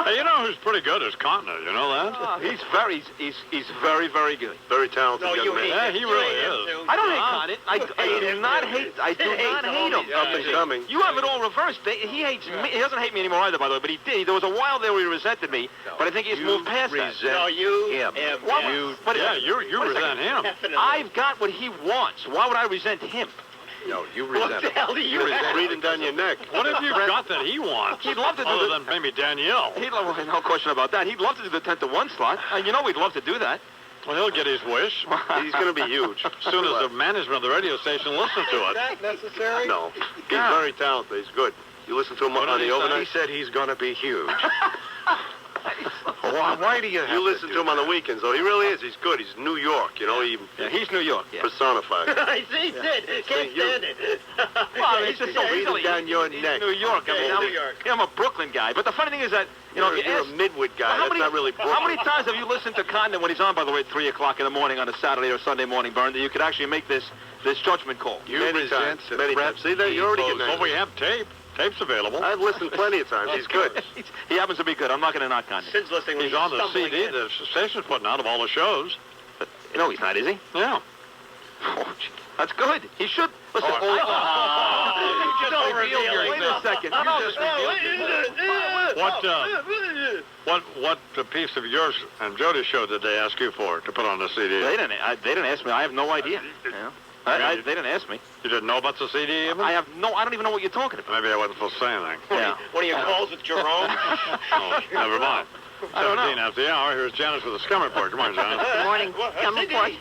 Hey, you know who's pretty good is Continent. You know that? He's very good. Very talented young man. Yeah, he really is. I don't hate Condit. I do not hate him. Nothing coming. You have it all reversed. He hates me. He doesn't hate me anymore either, by the way, but he did. There was a while there where he resented me, but I think he's moved past that. No, you him. You resent him. Definitely. I've got what he wants. Why would I resent him? No, you What resent the him. hell do you You're have? breathing down your neck. What have you got that he wants? He'd love to do other the- than maybe Danielle. No question about that. He'd love to do the 10 to 1 slot. You know we'd love to do that. Well, he'll get his wish. He's going to be huge. As soon as the management of the radio station listens to it. That necessary? No. He's very talented. He's good. You listen to him on the overnight? He said he's going to be huge. Why do you have You listen to him on the weekends, though. He really is. He's good. He's New York, you know. He He's New York. Yeah. personified. I see, Sid. Can't stand it. Well, it's just so Breathing silly. down your He's neck. New York. I'm a Brooklyn guy. But the funny thing is that, if you You're ask... a midwit guy. That's not really Brooklyn. How many times have you listened to Condon when he's on, by the way, at 3 o'clock in the morning on a Saturday or Sunday morning, Bern, that you could actually make this judgment call? Many times. See that? You're already getting Well, we have tape. Tape's available. I've listened plenty of times. He's good. He happens to be good. I'm not going to knock Condon. Sid's listening. He's on the CD the station's putting out of all the shows. No, he's not, is he? Yeah. Oh, gee, that's good. He should. Listen. You just overrevealed Wait a second. What piece of yours and Jody's show did they ask you for to put on the CD? They didn't ask me. I have no idea. They didn't ask me. You didn't know about the CD even? I don't even know what you're talking about. Maybe I wasn't supposed to say anything. Yeah. One of your calls with Jerome? Oh, never mind. 17 after the hour. Here's Janice with a scum report. Come on, Janice. Good morning. Scum report.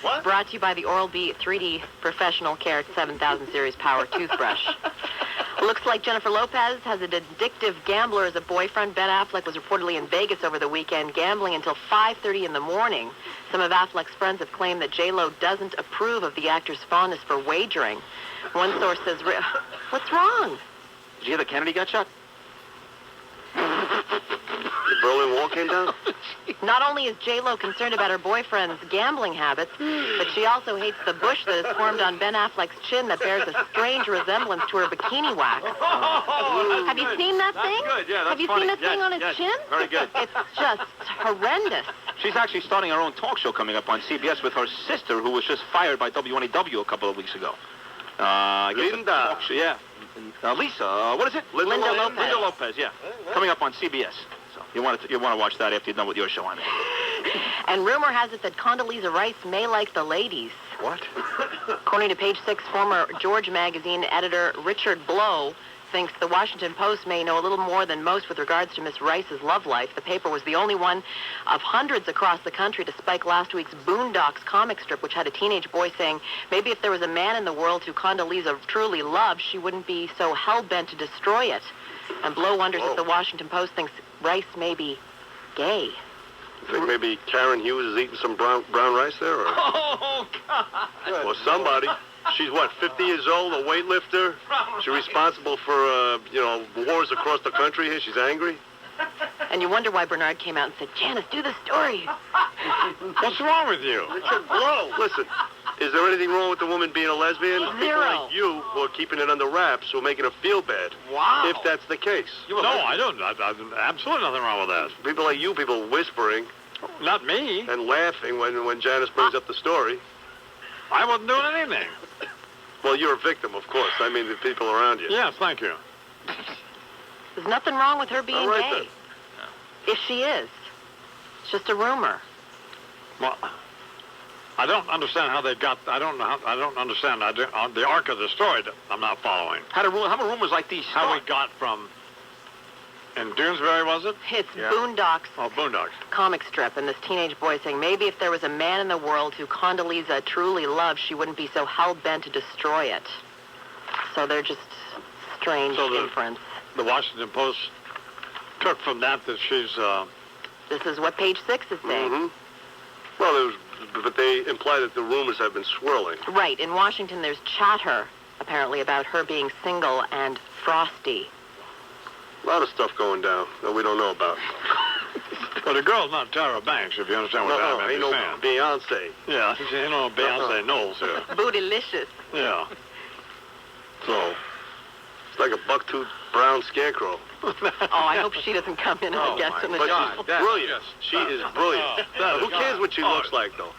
What? Brought to you by the Oral-B 3D Professional Care 7000 Series Power Toothbrush. Looks like Jennifer Lopez has an addictive gambler as a boyfriend. Ben Affleck was reportedly in Vegas over the weekend, gambling until 5:30 in the morning. Some of Affleck's friends have claimed that J-Lo doesn't approve of the actor's fondness for wagering. One source says, what's wrong? Did you hear that Kennedy got shot? The Berlin Wall came down? Not only is J-Lo concerned about her boyfriend's gambling habits, but she also hates the bush that has formed on Ben Affleck's chin that bears a strange resemblance to her bikini wax. Have you seen that thing? That's good. Yeah, that's Have you funny. seen that thing on his Yes. chin? Very good. It's just horrendous. She's actually starting her own talk show coming up on CBS with her sister, who was just fired by WNAW a couple of weeks ago. I guess Linda. a talk show, yeah. Lisa, what is it? Linda Lopez. Linda Lopez, yeah. Coming up on CBS. So you want to watch that after you're done with your show on it. And rumor has it that Condoleezza Rice may like the ladies. What? According to Page 6, former George magazine editor Richard Blow thinks the Washington Post may know a little more than most with regards to Miss Rice's love life. The paper was the only one of hundreds across the country to spike last week's Boondocks comic strip, which had a teenage boy saying, maybe if there was a man in the world who Condoleezza truly loved, she wouldn't be so hell-bent to destroy it. And Blow wonders if the Washington Post thinks Rice may be gay. You think maybe Karen Hughes is eating some brown rice there? Or, Oh, God. or somebody. She's, what, 50 years old, a weightlifter? She's responsible for, wars across the country here. She's angry. And you wonder why Bernard came out and said, Janice, do the story. What's wrong with you? Richard Blow. Listen, is there anything wrong with the woman being a lesbian? People Zero. like you who are keeping it under wraps who are making her feel bad. Wow. If that's the case. No, I don't. Absolutely nothing wrong with that. People like you, people whispering Not me. and laughing when Janice brings up the story. I wasn't doing anything. Well, you're a victim, of course. I mean, the people around you. Yes, thank you. There's nothing wrong with her being All right, gay. then. If she is. It's just a rumor. Well, I don't understand how they got. I don't understand. The arc of the story, I'm not following. How do rumors like these How start? we got from in Doonesbury, was it? It's Yeah. Boondocks Oh, Boondocks. comic strip, and this teenage boy saying, maybe if there was a man in the world who Condoleezza truly loved, she wouldn't be so hell-bent to destroy it. So they're just strange So the- inference. The Washington Post took from that she's. This is what Page 6 is saying. Mm-hmm. Well, but they imply that the rumors have been swirling. Right. In Washington, there's chatter, apparently, about her being single and frosty. A lot of stuff going down that we don't know about. But the girl's not Tara Banks, if you understand what No, that ain't means. no Beyonce. Yeah, Beyonce Knowles here. Bootylicious. Yeah. So, Like a buck-toothed brown scarecrow. Oh, I hope she doesn't come in as a guest in the But show. she's brilliant. She is brilliant. Who cares what she looks like, though?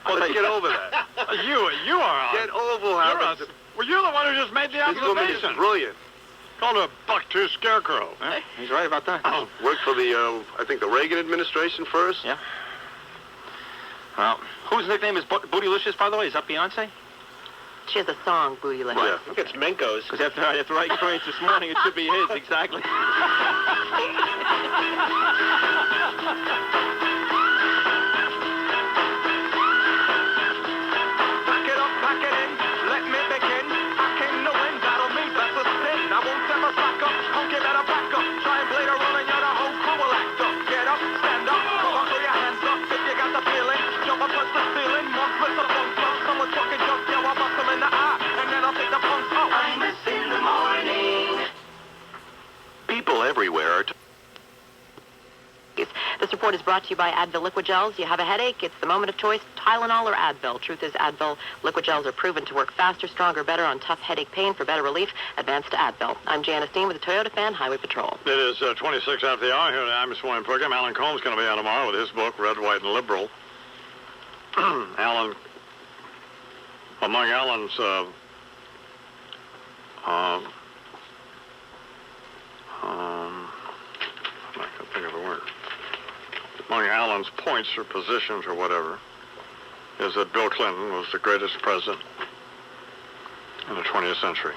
Let's get over that. You are. Get over how. Well, you're the one who just made the This woman is observation. brilliant. Called her a buck-tooth scarecrow. Hey, he's right about that. Worked for the, I think, the Reagan administration first. Yeah. Well, whose nickname is Bootylicious, by the way? Is that Beyonce? She has a song, Bootylicious. Yeah. I think it's Minko's. Because after I experienced this morning, it should be his, exactly. Pack it up, pack it in, let me begin. I came to win, battle me, that's a sin. I won't ever slack up, honky better back up. Try and play the role and you're the whole crew will act up. Get up, stand up, come on, throw your hands up. If you got the feeling, jump up, touch the ceiling. One twist of funk, someone's fucking jump, yo, I'll bust them in the eye. And then I'll take the punk out. Famous in the morning. People everywhere are... This report is brought to you by Advil Liquid Gels. You have a headache, it's the moment of choice, Tylenol or Advil. Truth is, Advil Liquid Gels are proven to work faster, stronger, better on tough headache pain. For better relief, advance to Advil. I'm Janice Dean with the Toyota Fan Highway Patrol. It is 26 after the hour here at the I'm This Morning program. Alan Combs going to be on tomorrow with his book, Red, White, and Liberal. Alan, among Alan's I can't think of the word. Among Alan's points or positions or whatever is that Bill Clinton was the greatest president in the 20th century.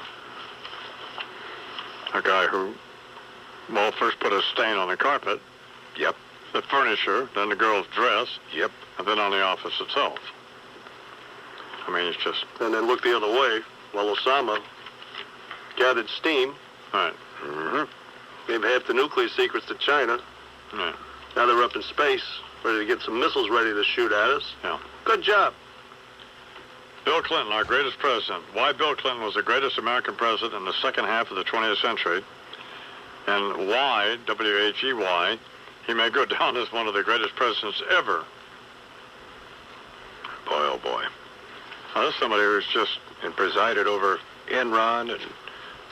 A guy who, well, first put a stain on the carpet. Yep. The furniture, then the girl's dress. Yep. And then on the office itself. I mean, it's just... And then look the other way while Osama gathered steam. Right. Mm-hmm. Gave half the nuclear secrets to China. Yeah. Now they're up in space, ready to get some missiles ready to shoot at us. Yeah. Good job. Bill Clinton, our greatest president. Why Bill Clinton was the greatest American president in the second half of the 20th century, and why, W-H-E-Y, he may go down as one of the greatest presidents ever. Boy, oh boy. Now, this is somebody who's just... And presided over Enron and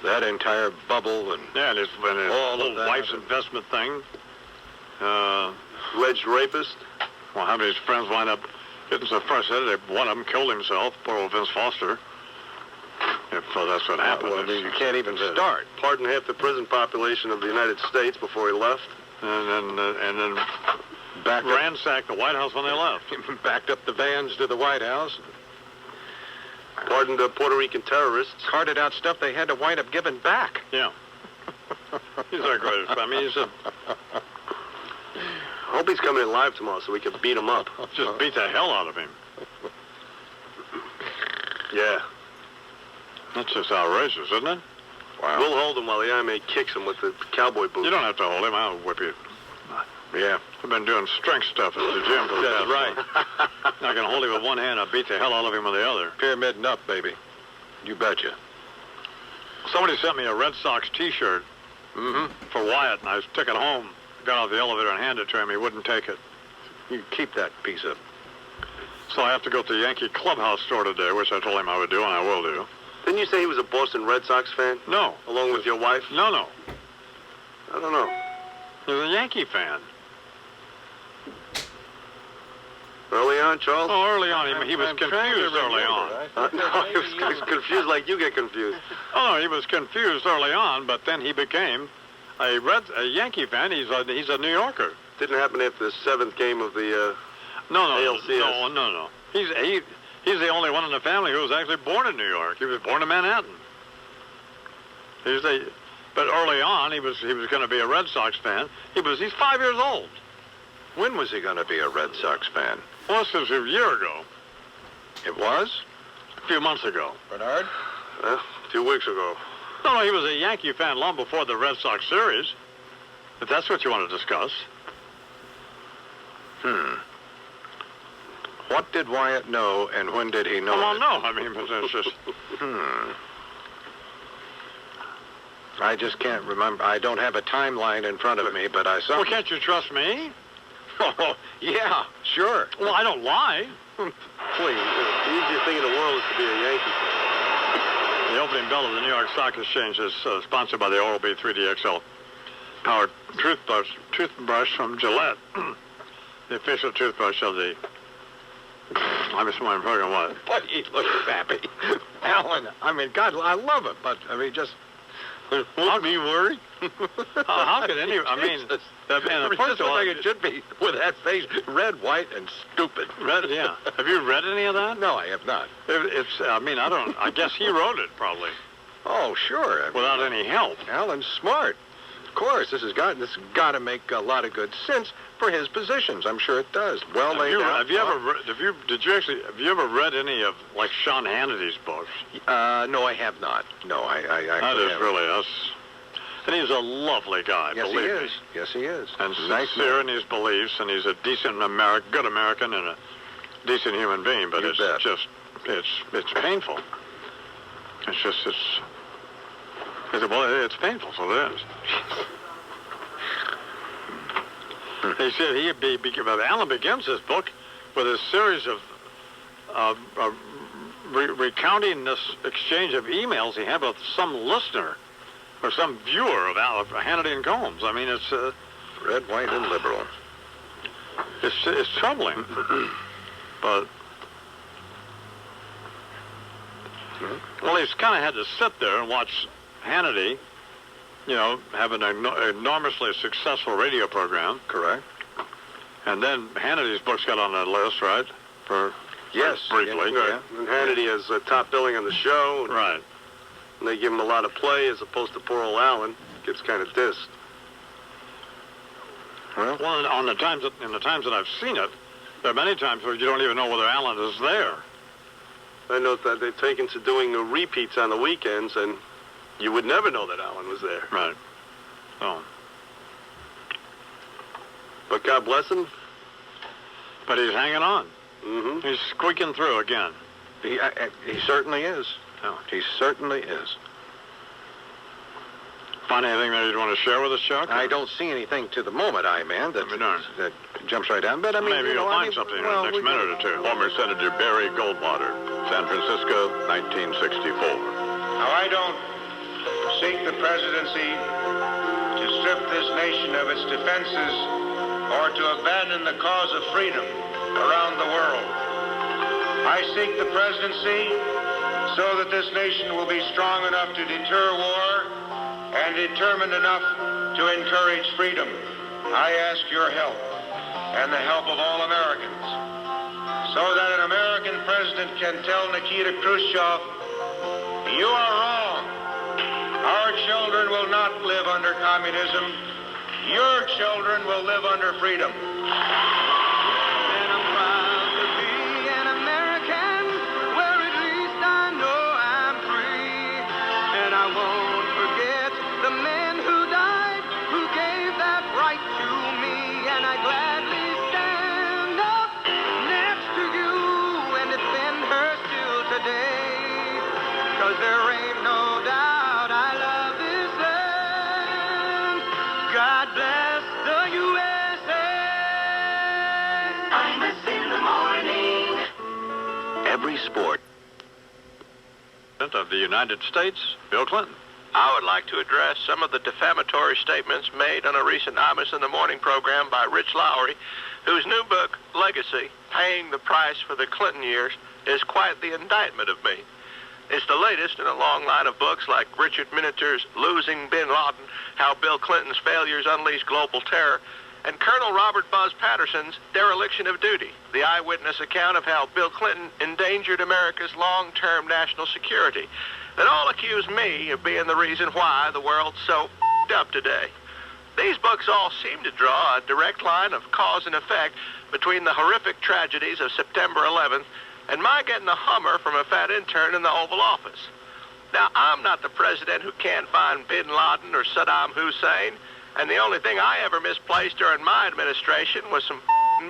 that entire bubble and... Yeah, and his all whole of that. wife's investment thing. Alleged rapist. Well, how many of his friends wind up getting so frustrated, one of them killed himself, poor old Vince Foster. If that's what happened. Well, I mean, you can't even start. Pardoned half the prison population of the United States before he left. And then ransacked the White House when they left. Backed up the vans to the White House. Pardoned Puerto Rican terrorists. Carted out stuff they had to wind up giving back. Yeah. He's our greatest. I mean, he's a... I hope he's coming in live tomorrow so we can beat him up. Just beat the hell out of him. Yeah. That's just outrageous, isn't it? Wow. We'll hold him while the IMA kicks him with the cowboy boots. You don't have to hold him. I'll whip you. Yeah. I've been doing strength stuff at the gym for the That's past right. month. I can hold him with one hand. I'll beat the hell out of him with the other. Pyramiding up, baby. You betcha. Somebody sent me a Red Sox T-shirt for Wyatt, and I took it home, got out of the elevator and handed it to him. He wouldn't take it. You keep that piece of... So I have to go to the Yankee Clubhouse store today, which I told him I would do, and I will do. Didn't you say he was a Boston Red Sox fan? No. Along with your wife? No. I don't know. He was a Yankee fan. Early on, Charles? Oh, early on. He was confused early on. No, he was confused like you get confused. Oh, no, he was confused early on, but then he became a Yankee fan. He's a New Yorker. Didn't happen after the seventh game of the ALCS. No. He's the only one in the family who was actually born in New York. He was born in Manhattan. But early on, he was going to be a Red Sox fan. He's 5 years old. When was he going to be a Red Sox fan? Well, this was a year ago. It was? A few months ago. Bernard? A few weeks ago. No, he was a Yankee fan long before the Red Sox series. If that's what you want to discuss. What did Wyatt know, and when did he know Well, it? no. I mean, it's just... I just can't remember. I don't have a timeline in front of me, but I saw... Well, can't you trust me? Oh, yeah, sure. Well, I don't lie. Please, the easiest thing in the world is to be a Yankee fan. The opening bell of the New York Stock Exchange is sponsored by the Oral-B 3DXL powered toothbrush from Gillette, the official toothbrush of the... I'm just wondering what. But he looks happy. Alan, I mean, God, I love it, but, I mean, just... Won't be worried? How could any... I mean, it just looks like it should be with that face, red, white, and stupid. Red, yeah. Have you read any of that? No, I have not. I guess he wrote it, probably. Oh, sure. I mean, without any help. Alan's smart. Of course, this has got to make a lot of good sense for his positions. I'm sure it does. Well laid out. Have you ever read any of, like, Sean Hannity's books? No, I have not. No, I that is really us. And he's a lovely guy, yes, believe he me. is. Yes, he is. And sincere in his beliefs, and he's a decent good American and a decent human being. But it's painful. It's painful, so it is. He said Alan begins his book with a series of recounting this exchange of emails he had with some listener or some viewer of Hannity and Combs. I mean, it's red, white, and liberal. It's troubling, but well, he's kind of had to sit there and watch Hannity, have an enormously successful radio program. Correct. And then Hannity's books got on that list, right? Briefly. Yeah. And Hannity has top billing on the show. Right. And they give him a lot of play as opposed to poor old Alan. Gets kind of dissed. Well, in the times that I've seen it, there are many times where you don't even know whether Alan is there. I know that they've taken to doing the repeats on the weekends, and you would never know that Alan was there. Right. Oh. But God bless him. But he's hanging on. Mm-hmm. He's squeaking through again. He certainly is. Oh. He certainly is. Find anything that you'd want to share with us, Chuck? I don't see anything to the moment, man, that jumps right down. But I mean, maybe you'll find something in the next minute or two. Former Senator Barry Goldwater, San Francisco, 1964. Now, I don't seek the presidency to strip this nation of its defenses or to abandon the cause of freedom around the world. I seek the presidency so that this nation will be strong enough to deter war and determined enough to encourage freedom. I ask your help and the help of all Americans so that an American president can tell Nikita Khrushchev, you are wrong. Our children will not live under communism. Your children will live under freedom. And I'm proud to be an American where at least I know I'm free. And I won't forget the men who died, who gave that right to me. And I gladly stand up next to you and defend her still today. 'Cause there ain't no doubt I love this land. God bless the USA. Kindness in the morning. Every sport. Of the United States, Bill Clinton. I would like to address some of the defamatory statements made on a recent Imus in the Morning program by Rich Lowry, whose new book, Legacy, Paying the Price for the Clinton Years, is quite the indictment of me. It's the latest in a long line of books like Richard Miniter's Losing Bin Laden, How Bill Clinton's Failures Unleashed Global Terror, and Colonel Robert Buzz Patterson's Dereliction of Duty, the eyewitness account of how Bill Clinton endangered America's long-term national security, that all accuse me of being the reason why the world's so f***ed up today. These books all seem to draw a direct line of cause and effect between the horrific tragedies of September 11th and my getting a Hummer from a fat intern in the Oval Office. Now, I'm not the president who can't find Bin Laden or Saddam Hussein, and the only thing I ever misplaced during my administration was some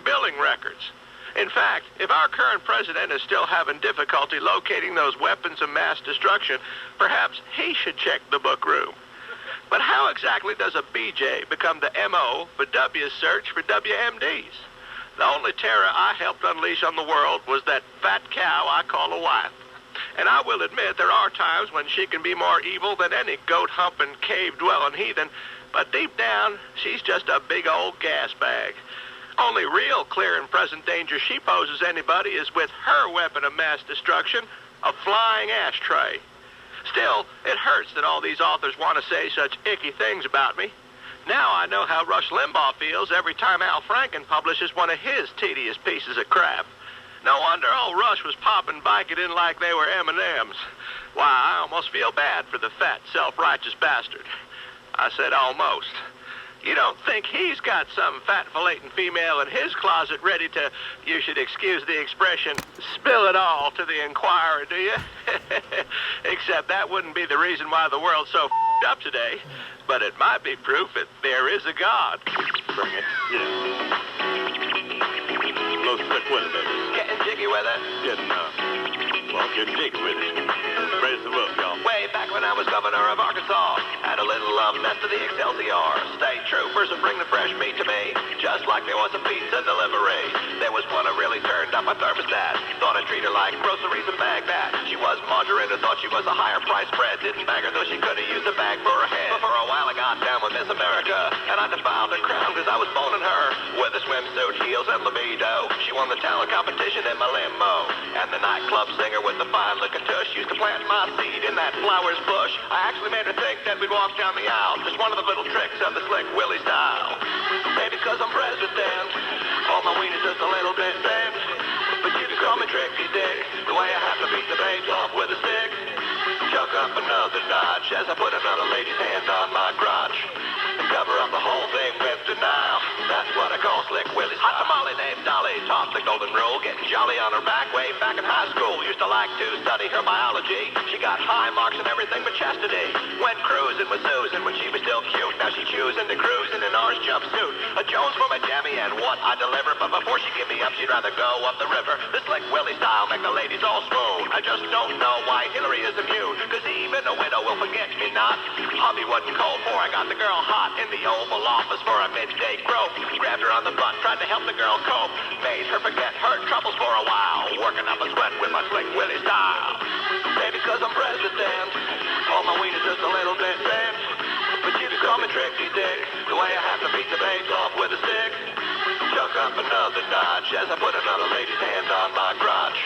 billing records. In fact, if our current president is still having difficulty locating those weapons of mass destruction, perhaps he should check the book room. But how exactly does a BJ become the MO for W's search for WMDs? The only terror I helped unleash on the world was that fat cow I call a wife. And I will admit there are times when she can be more evil than any goat-humping, cave-dwelling heathen. But deep down, she's just a big old gas bag. Only real clear and present danger she poses anybody is with her weapon of mass destruction, a flying ashtray. Still, it hurts that all these authors want to say such icky things about me. Now I know how Rush Limbaugh feels every time Al Franken publishes one of his tedious pieces of crap. No wonder old Rush was popping Vicodin like they were M&Ms. Why, I almost feel bad for the fat, self-righteous bastard. I said almost. You don't think he's got some fat filleting female in his closet ready to, you should excuse the expression, spill it all to the Inquirer, do you? Except that wouldn't be the reason why the world's so f***ed up today. But it might be proof that there is a God. Bring it. Yeah. Little Slick Willie, baby. Getting jiggy with it? Getting jiggy with it. Raise the roof, y'all. Way back when I was governor of Arkansas, had a little love nest of the Excelsior. State troopers would bring the fresh meat to me, just like there was a pizza delivery. There was one who really turned up my thermostat. Thought I'd treat her like groceries and bag that. She was margarine who thought she was a higher price bread. Didn't bag her though she could have used a bag for her head. But for a while I got down with Miss America, and I defiled her crown because I was boning her. With a swimsuit, heels, and libido, she won the talent competition in my limo. And the nightclub singer with the fine looking tush used to plant my seed in that flower's bush. I actually made her think that we'd walk down the aisle. Just one of the little tricks of the Slick Willie style. Maybe because I'm president, all my wiener's just a little bit bent. But you can call me Tricky Dick, the way I have to beat the babes off with a stick. Chuck up another notch as I put another lady's hand on my crotch. And cover up the whole thing with denial. That's what I call Slick Willie's hot tamale named Dolly. Taught the golden rule, getting jolly on her back way back in high school. Used to like to study her biology. She got high marks in everything but chastity. Went cruising with Susan when she was still cute. Now she choosing to cruise in an orange jumpsuit. A Jones for my jammy and what I deliver. But before she give me up, she'd rather go up the river. The Slick Willie style make the ladies all swoon. I just don't know why Hillary is immune. Cause even a widow will forget me not. Hubby wasn't cold for I got the girl hot in the Oval Office for a midday grope. Grabbed her on the butt, tried to help the girl cope. Made her forget her troubles for a while. Working up a sweat with my Slick Willie style. Maybe cause I'm president, all my wiener's just a little bit bent. But you can call me Tricky Dick, the way I have to beat the babes off with a stick. Chuck up another notch as I put another lady's hand on my crotch.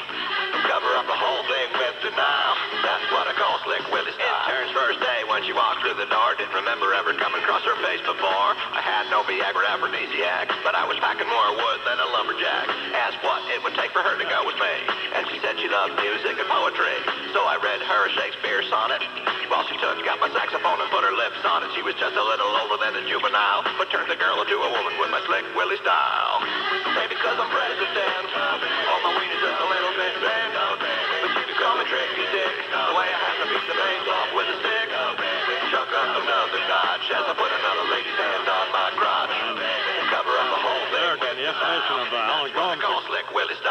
And cover up the whole thing with denial. That's what I call Slick Willie style. Intern's first day when she walked through the door. Didn't remember ever coming across her face before. I had no Viagra aphrodisiac, but I was packing more wood than a lumberjack. Asked what it would take for her to go with me, and she said she loved music and poetry. So I read her a Shakespeare sonnet while she got my saxophone and put her lips on it. She was just a little older than a juvenile, but turned the girl into a woman with my Slick Willie style. Maybe cause I'm president, all my wiener's just a little bit bent. But you can call me Tricky Dick, the way I have to beat the babes off with a stick. Chuck up another notch as I put another lady's hand on my crotch. And cover up the whole thing with the estimation of Alan Gomes, greatest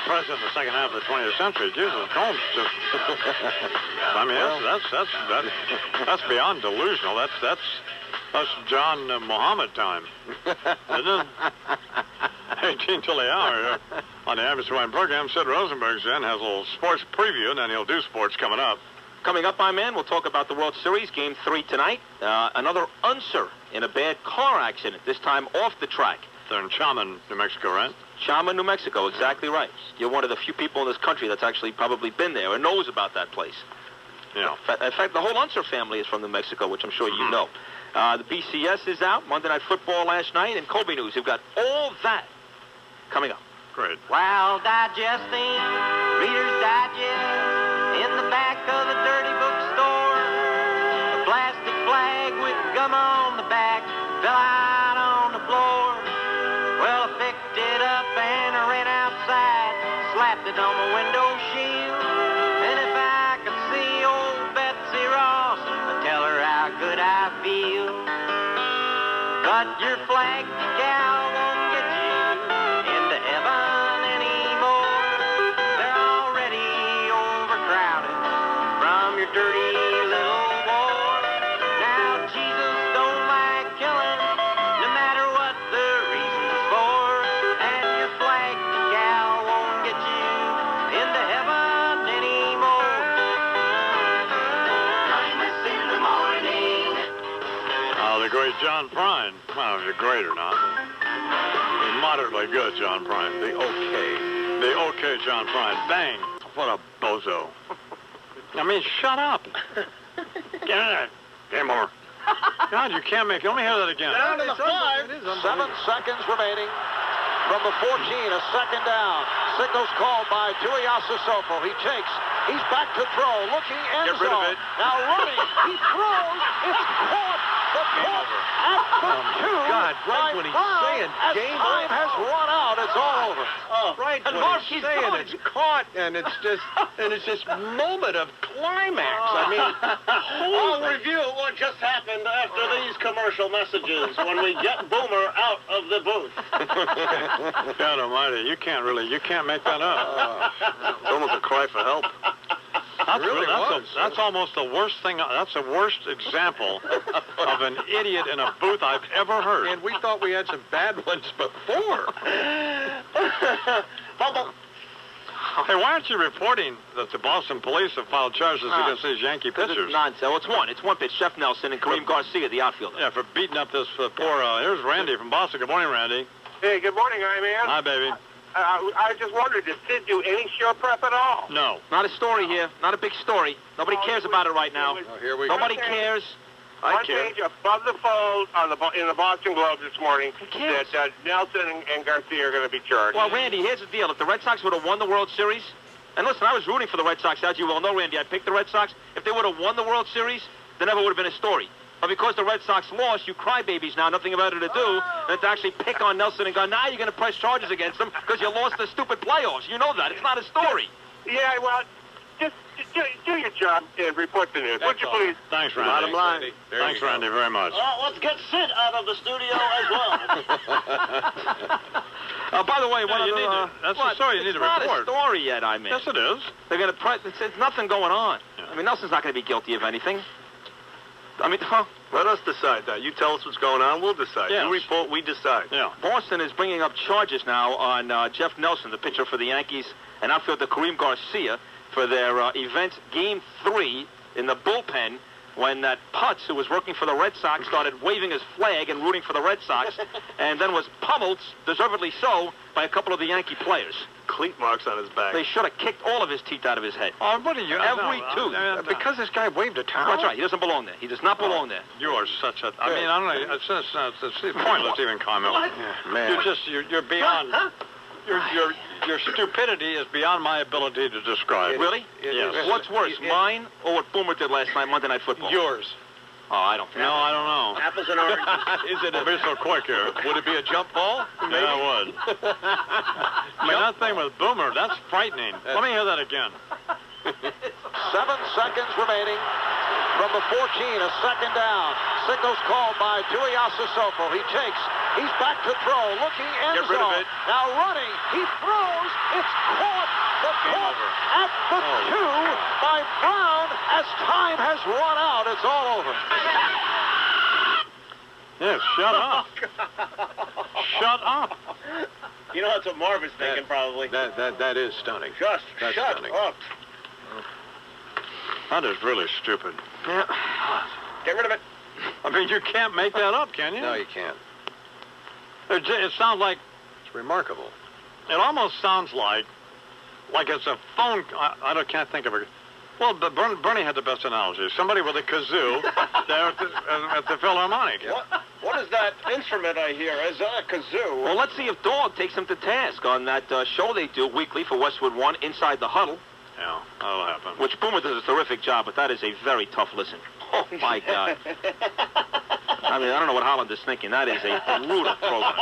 president of the second half of the 20th century. Jesus, Gomes just... I mean, that's beyond delusional. That's John Muhammad time, isn't it? 18 till the hour. On the Average Wine program, Sid Rosenberg's in, has a little sports preview, and then he'll do sports coming up. Coming up, my man, we'll talk about the World Series, Game 3 tonight. Another unser in a bad car accident, this time off the track. They're in Chaman, New Mexico, right? Chaman, New Mexico, exactly right. You're one of the few people in this country that's actually probably been there or knows about that place. Yeah. In fact, the whole Unser family is from New Mexico, which I'm sure you know. The BCS is out, Monday Night Football last night, and Kobe News. You've got all that coming up. Great. While digesting Reader's Digest in the back of the dirty bookstore, a plastic flag with gum on the back fell out on the floor. Well, I picked it up and I ran outside, slapped it on my window shield, and if I could see old Betsy Ross, I'd tell her how good I feel. But your flag decal won't get you into heaven anymore. They're already overcrowded from your dirty little war. Now Jesus don't like killing, no matter what the reason's for. And your flag decal won't get you into heaven anymore. John Prine. Well, if you're great or not. He's moderately good, John Prine. The okay John Prine. Bang. What a bozo. I mean, shut up. Get in there. Get more. God, you can't make it. Let me hear that again. Down to the 5. 7 seconds remaining. From the 14, a second down. Signals called by Tuiasosopo. He takes. He's back to throw. Looking end Get rid of zone. it. Now running. He throws. It's caught. The punt at the 2. God, right by when he's Brown. saying As game time has run out, it's all over. Right And when Mark, he's he's saying going. it's caught, and it's this moment of climax. I mean, I'll review what just happened after these commercial messages when we get Boomer out of the booth. God almighty, you can't make that up. It's almost a cry for help. That's almost the worst thing. That's the worst example of an idiot in a booth I've ever heard. And we thought we had some bad ones before. Hey, why aren't you reporting that the Boston police have filed charges against these Yankee pitchers? It's nonsense. Well, it's one pitch. Jeff Nelson and Kareem Garcia, the outfielder. Yeah, for beating up this poor. Here's Randy from Boston. Good morning, Randy. Hey, good morning, man. Hi, baby. I just wondered, did Sid do any show prep at all? No. Not a story here. Not a big story. Nobody cares about it right now. Here we go. Nobody cares. One page above the fold in the Boston Globe this morning that Nelson and Garcia are going to be charged. Well, Randy, here's the deal. If the Red Sox would have won the World Series, and listen, I was rooting for the Red Sox, as you well know, Randy. I picked the Red Sox. If they would have won the World Series, there never would have been a story. But because the Red Sox lost, you crybabies now, nothing about it to do, than to actually pick on Nelson and go, now you're going to press charges against them because you lost the stupid playoffs. You know that. It's not a story. Yeah, well, just do your job and report the news. Would you please? Thanks, Randy. Bottom line. Thanks, Randy, very much. Let's get Sid out of the studio as well. By the way, that's the story you need to report. It's not a story yet, I mean. Yes, it is. They're going to press. There's nothing going on. Yeah. I mean, Nelson's not going to be guilty of anything. I mean, let us decide that. You tell us what's going on, we'll decide. Yes. You report, we decide. Yeah. Boston is bringing up charges now on Jeff Nelson, the pitcher for the Yankees, and outfielder Kareem Garcia for their event Game 3 in the bullpen when that Putz, who was working for the Red Sox, started waving his flag and rooting for the Red Sox, and then was pummeled, deservedly so, by a couple of the Yankee players. Cleat marks on his back. They should have kicked all of his teeth out of his head. Oh, what are you? Every tooth. Because this guy waved a towel? That's right. He doesn't belong there. He does not belong there. You are such a... I mean, I don't know. It's pointless even comment. Yeah, man. You're beyond... Your stupidity is beyond my ability to describe. Really? Yes. What's worse, mine or what Boomer did last night, Monday Night Football? Yours. Oh, I don't think. No, I don't know. Apples and oranges. Is it Don't be so quick here. Would it be a jump ball? Maybe. Yeah, it would. I mean, that thing with Boomer, that's frightening. Let me hear that again. 7 seconds remaining. From the 14, a second down. Signals called by Tuiasosopo. He takes. He's back to throw. Looking end Get rid of zone. it. Now running. He throws. It's caught. The punt at the 2 by Brown as time has run out. It's all over. Yes, shut up. Shut up. You know, that's what Marvin's thinking, probably. That is stunning. Just That's shut stunning. up. That is really stupid. Yeah. Get rid of it. I mean, you can't make that up, can you? No, you can't. It sounds like... It's remarkable. It almost sounds like it's a phone... I can't think of it. Well, but Bernie had the best analogy. Somebody with a kazoo there at the Philharmonic. What is that instrument I hear? Is that a kazoo? Well, let's see if Dog takes him to task on that show they do weekly for Westwood One, Inside the Huddle. Yeah, that'll happen. Which Boomer does a terrific job, but that is a very tough listen. Oh, my God. I mean, I don't know what Holland is thinking. That is a brutal program.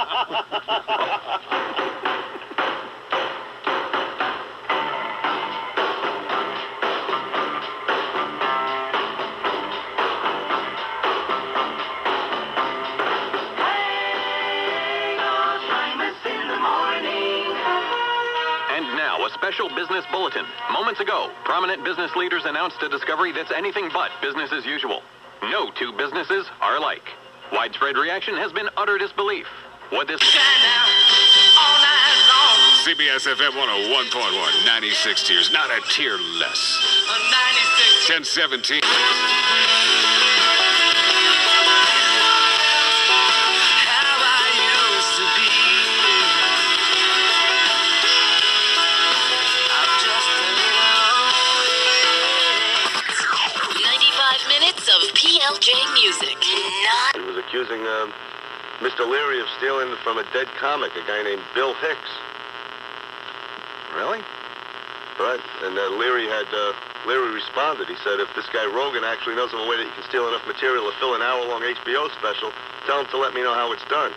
Special business bulletin. Moments ago, prominent business leaders announced a discovery that's anything but business as usual. No two businesses are alike. Widespread reaction has been utter disbelief. What this... CBS FM 101.1, 96 tiers, not a tier less. 1017. LJ Music. Not. He was accusing Mr. Leary of stealing from a dead comic, a guy named Bill Hicks. Really? Right. And Leary responded. He said, if this guy Rogan actually knows of a way that he can steal enough material to fill an hour-long HBO special, tell him to let me know how it's done.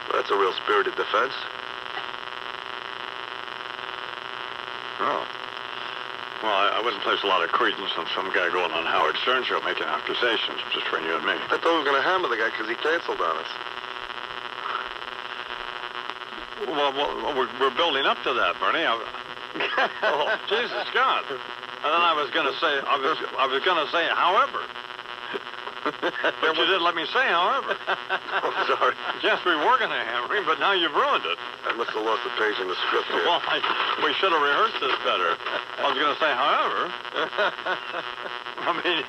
Well, that's a real spirited defense. Oh. Well, I wouldn't place a lot of credence on some guy going on Howard Stern show making accusations just for you and me. I thought we were going to hammer the guy because he canceled on us. Well, we're building up to that, Bernie. Oh, Jesus God! And then I was going to say, however. But you didn't let me say, however. Oh, sorry. Yes, we were going to hammer him, but now you've ruined it. I must have lost a page in the script here. Well, we should have rehearsed this better. I was going to say, however. I mean,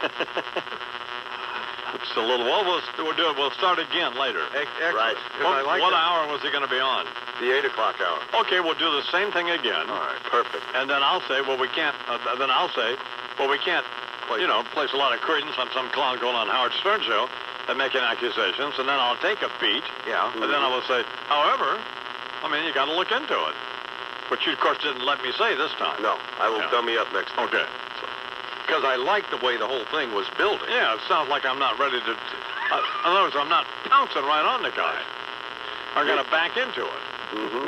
it's a little. Well, we'll do it. We'll start again later. Right. What hour was he going to be on? The 8 o'clock hour. Okay, we'll do the same thing again. All right, perfect. And then I'll say, well, we can't. We can't. Place a lot of credence on some clown going on Howard Stern show and making accusations, and then I'll take a beat. Yeah. And then I will say, however, I mean, you got to look into it. Which you, of course, didn't let me say this time. No, I will dummy up next time. Okay. Because I like the way the whole thing was building. Yeah, it sounds like I'm not ready to... in other words, I'm not pouncing right on the guy. I'm going to back into it. Mm-hmm.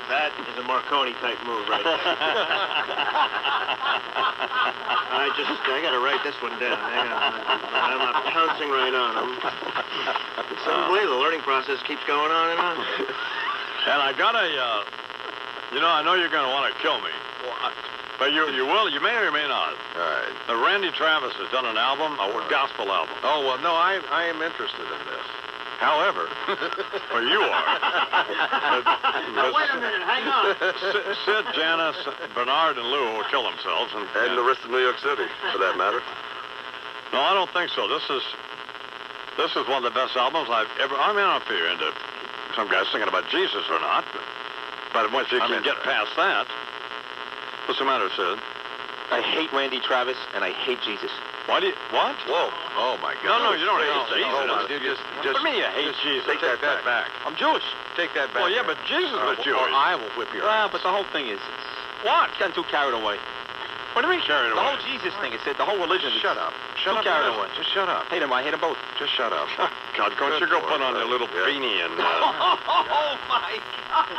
That is a Marconi-type move right there. I got to write this one down. I'm not pouncing right on him. It's unbelievable. The learning process keeps going on and on. And I got a, I know you're going to want to kill me. But you will, you may or may not. All right. Randy Travis has done an album, a gospel album. Oh, well, no, I am interested in this. However, well, you are. Now, wait a minute, hang on. Sid, Janice, Bernard, and Lou will kill themselves. And the rest of New York City, for that matter. No, I don't think so. This is one of the best albums I've ever... I mean, I don't know if you're into some guys singing about Jesus or not, but once you can get past that... What's the matter, Sid? I hate Randy Travis, and I hate Jesus. What? Whoa. Oh, my God. No, you don't hate Jesus. Oh, just what do you mean you hate Jesus? Take that back. I'm Jewish. Take that back. Well, yeah, but Jesus was Jewish. Or I will whip your ass. But the whole thing is... What? It's gotten too carried away. What do you mean carried away? The whole Jesus thing, it's the whole religion. Shut up. Shut up. Carried away. Just shut up. Hate them. I hate them both. Just shut up. God, don't you go put on your little beanie and... Oh, my God.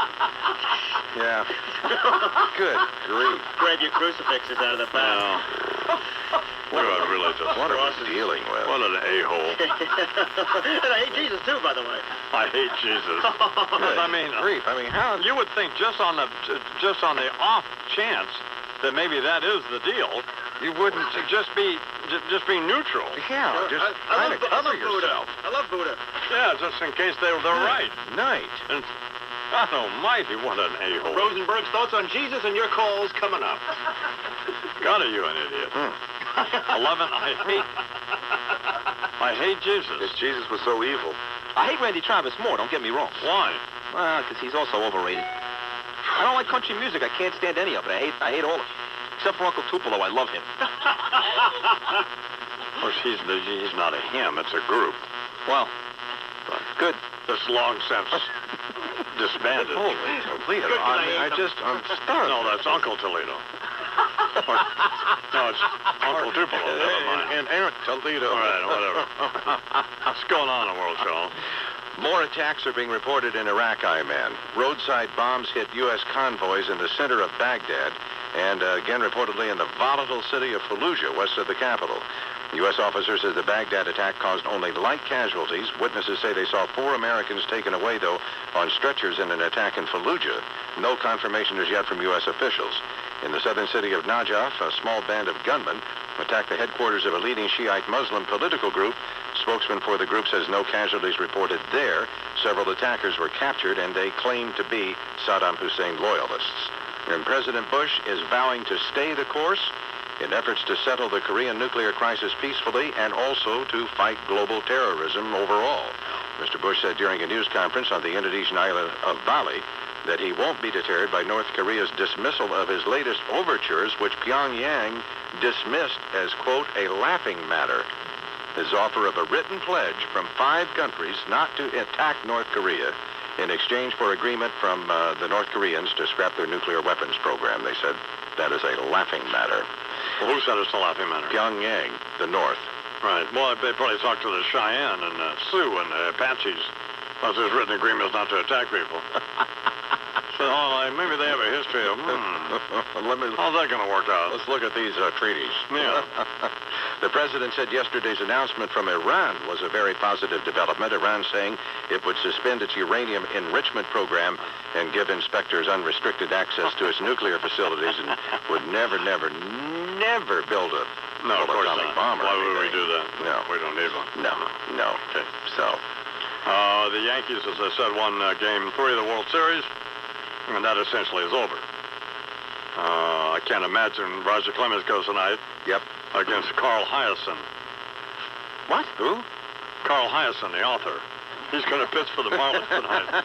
Yeah. Good grief. Grab your crucifixes out of the pile. What a religious. What are we dealing with? What an a-hole. And I hate Jesus, too, by the way. I hate Jesus. I mean, grief. I mean, how... You would think just on the off chance that maybe that is the deal, you wouldn't just be neutral. Yeah, just kind of cover yourself. I love Buddha. Yeah, just in case they're right. Night. And God almighty, what an a-hole. Rosenberg's thoughts on Jesus and your calls coming up. God, are you an idiot? 11, I hate Jesus. If Jesus was so evil. I hate Randy Travis more, don't get me wrong. Why? Well, because he's also overrated. I don't like country music. I can't stand any of it. I hate all of it. Except for Uncle Tupelo, I love him. Of course, he's not a him, it's a group. Well, good. That's long since disbanded. Holy Toledo. I'm stunned. No, that's Uncle Toledo. No, it's Uncle Tupelo. Never mind. And Aunt Toledo. All right, whatever. What's going on in the world, Sean? More attacks are being reported in Iraq, I-Man. Roadside bombs hit U.S. convoys in the center of Baghdad and again reportedly in the volatile city of Fallujah, west of the capital. U.S. officers said the Baghdad attack caused only light casualties. Witnesses say they saw 4 Americans taken away, though, on stretchers in an attack in Fallujah. No confirmation as yet from U.S. officials. In the southern city of Najaf, a small band of gunmen attacked the headquarters of a leading Shiite Muslim political group. Spokesman for the group says no casualties reported there. Several attackers were captured, and they claim to be Saddam Hussein loyalists. And President Bush is vowing to stay the course in efforts to settle the Korean nuclear crisis peacefully and also to fight global terrorism overall. Mr. Bush said during a news conference on the Indonesian island of Bali that he won't be deterred by North Korea's dismissal of his latest overtures, which Pyongyang dismissed as, quote, a laughing matter. His offer of a written pledge from 5 countries not to attack North Korea in exchange for agreement from the North Koreans to scrap their nuclear weapons program. They said that is a laughing matter. Well, who said it's a laughing matter? Pyongyang, the North. Right. Well, they probably talked to the Cheyenne and Sioux and the Apaches. Plus, there's written agreements not to attack people. So, maybe they have a history of, how's that going to work out? Let's look at these treaties. Yeah. The president said yesterday's announcement from Iran was a very positive development. Iran saying it would suspend its uranium enrichment program and give inspectors unrestricted access to its nuclear facilities and would never build a atomic bomb. Why would we do that? No. We don't need one. No. Okay. So... the Yankees, as I said, won Game 3 of the World Series, and that essentially is over. I can't imagine Roger Clemens goes tonight. Yep. Against Carl Hyacin. What? Who? Carl Hyacin, the author. He's going to pitch for the Marlins tonight.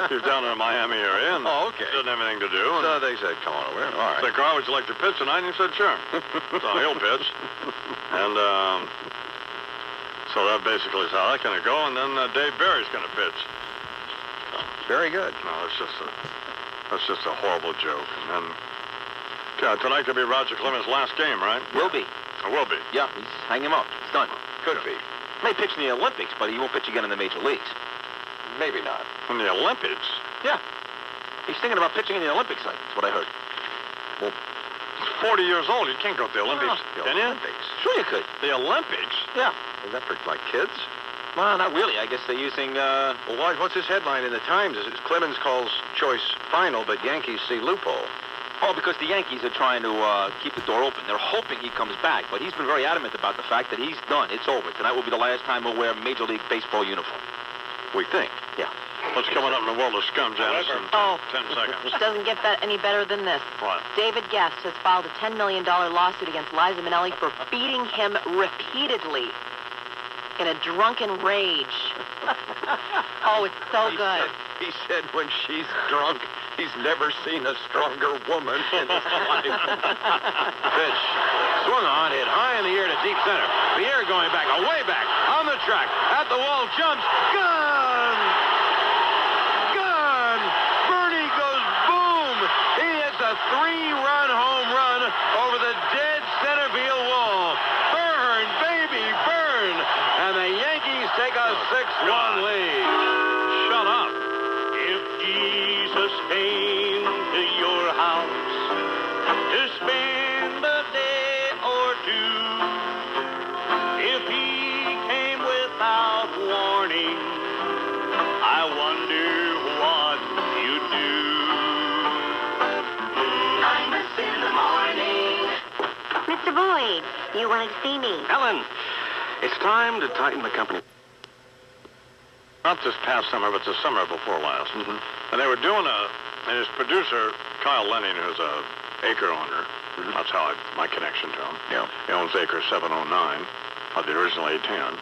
He's down in the Miami area, and okay. Doesn't have anything to do. So they said, come on over. All right. I said, Carl, would you like to pitch tonight? And he said, sure. So he'll pitch. And so that basically is how that's going to go. And then Dave Barry's going to pitch. Very good. No, that's just a horrible joke. And then tonight could be Roger Clemens' last game, right? Will be. It will be. Yeah, he's hang him up. It's done. Could be. May pitch in the Olympics, but he won't pitch again in the major leagues. Maybe not. In the Olympics? Yeah. He's thinking about pitching in the Olympics. That's what I heard. Well, he's 40 years old. You can't go to the Olympics. Can you? Olympics. Sure you could. The Olympics? Yeah. Is that for, like, kids? Well, not really. I guess they're using, Well, what's his headline in the Times? It's Clemens calls choice final, but Yankees see loophole. Oh, because the Yankees are trying to keep the door open. They're hoping he comes back, but he's been very adamant about the fact that he's done. It's over. Tonight will be the last time he'll wear a Major League Baseball uniform. We think. Yeah. What's coming up in the world of scum, Janice, in 10 seconds? It doesn't get any better than this. What? David Guest has filed a $10 million lawsuit against Liza Minnelli for beating him repeatedly in a drunken rage. Oh, it's so good. He said when she's drunk, he's never seen a stronger woman in his life. Pitch. Swung on, hit high in the air to deep center. The air going back, away back, on the track, at the wall, jumps. Gone! Gone! Bernie goes boom! He hits a 3-run home run over the dead center field wall. Burn, baby, burn! And the Yankees take a 6-1 lead. Shut up. If Jesus came to your house to spend a day or two, if he came without warning, I wonder what you'd do. Kindness in the morning. Mr. Boyd, you wanted to see me. Ellen, it's time to tighten the company. Not this past summer, but the summer before last. And they were doing and his producer, Kyle Lenning, who's a acre owner, that's how my connection to him. Yeah. He owns acre 709 of the original 810.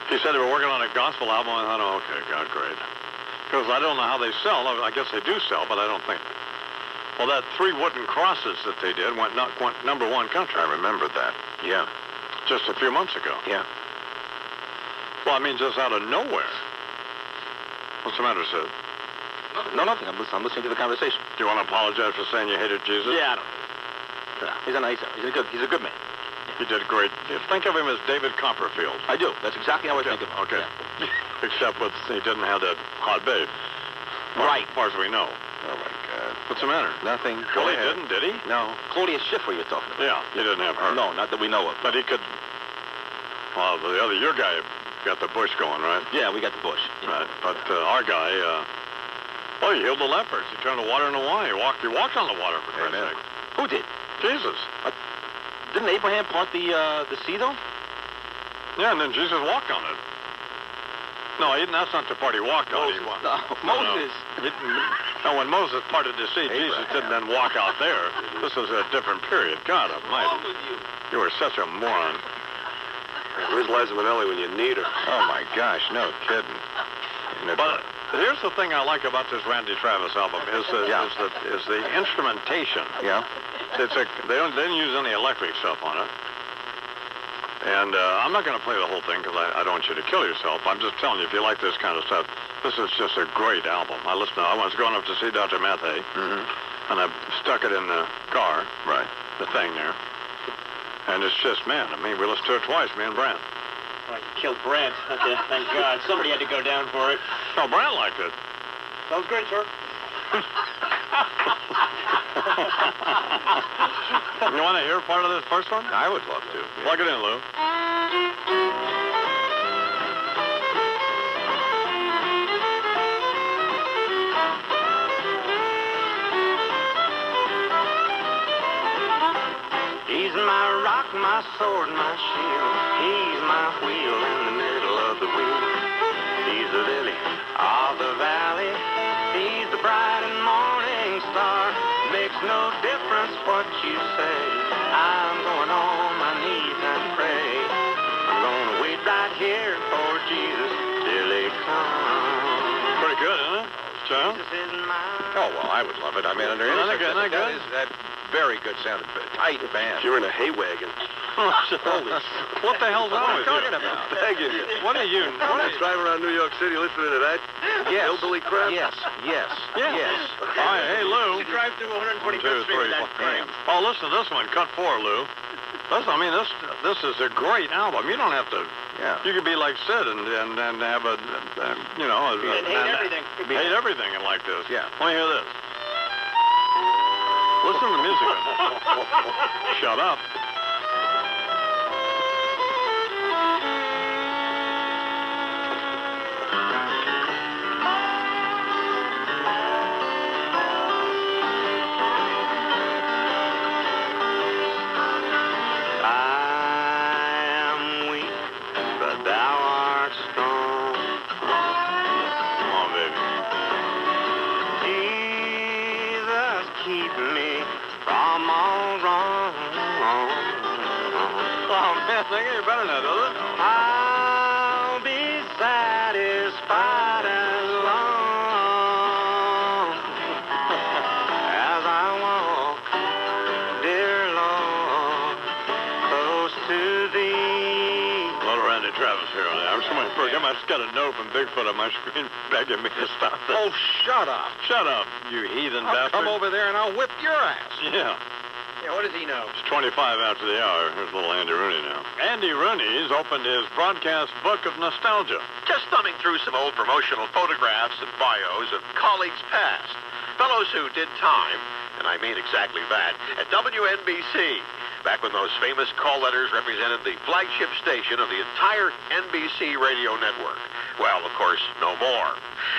He said they were working on a gospel album. I thought, oh, okay, God, great. Because I don't know how they sell. I guess they do sell, but I don't think. Well, that 3 wooden crosses that they did went number 1 country. I remember that. Yeah. Just a few months ago. Yeah. Well, I mean, just out of nowhere. What's the matter, Sid? No, nothing. I'm listening to the conversation. Do you want to apologize for saying you hated Jesus? Yeah, I don't. Okay. He's a good man. He did great. You think of him as David Copperfield. I do. That's exactly how I think of him. Okay. Yeah. Except he didn't have that hot babe. Right. As far as we know. Oh, my God. What's the matter? Nothing. Well, he didn't, did he? No. Claudia Schiffer you're talking about. Yeah, he didn't have her. No, not that we know of. But he could... Well, your guy got the bush going, right? Yeah, we got the bush. Yeah. Right. But our guy, he healed the lepers. He turned the water into wine. He walked on the water, for Christ's sake. Who did? Jesus. Didn't Abraham part the sea, though? Yeah, and then Jesus walked on it. No, that's not the part he walked on. Moses. No, when Moses parted the sea, Jesus didn't then walk out there. This was a different period. God almighty. You were such a moron. Where's Liza Minnelli when you need her? Oh, my gosh, no kidding. But Here's the thing I like about this Randy Travis album is the instrumentation. Yeah. They didn't use any electric stuff on it. And I'm not going to play the whole thing because I don't want you to kill yourself. I'm just telling you, if you like this kind of stuff, this is just a great album. I was going up to see Dr. Mathey, and I stuck it in the car, the thing there. And it's just, man, I mean, we listened to it twice, me and Brent. I killed Brent. Okay, thank God. Somebody had to go down for it. Oh, Brent liked it. Sounds great, sir. You want to hear part of this first one? I would love to. Plug it in, Lou. He's my rock, my sword, my shield. He's my wheel in the middle of the wheel. He's the lily of the valley. He's the bright and morning star. Makes no difference what you say. I'm going on my knees and pray. I'm going to wait right here for Jesus till he comes. Pretty good, isn't it? John? Oh, well, I would love it. I mean, under any circumstances, that very good sounding, tight band. You're in a hay wagon. Holy what the hell's wrong with you? What are you talking about? Begging you. What are you? Driving around New York City listening to that Yes. hillbilly crap? Yes. All right, hey, Lou. You drive through 145th 1, 2, Street 3, with that 4. thing. Oh, listen to this one, cut 4, Lou. This is a great album. You don't have to. Yeah. You could be like Sid and have a hate everything and like this. Yeah. Let me hear this. Listen to the music. Shut up. I think you're better than that, doesn't it? I'll be satisfied as long as I walk, dear Lord, close to thee. Little Randy Travis here. I'm I just got a note from Bigfoot on my screen begging me to stop this. Oh, shut up. Shut up, you heathen I'll bastard. come over there and I'll whip your ass. Yeah. Yeah, what does he know? It's 25 after the hour. Here's little Andy Rooney now. Andy Rooney's opened his broadcast book of nostalgia. Just thumbing through some old promotional photographs and bios of colleagues past. Fellows who did time, and I mean exactly that, at WNBC. Back when those famous call letters represented the flagship station of the entire NBC radio network. Well, of course, no more.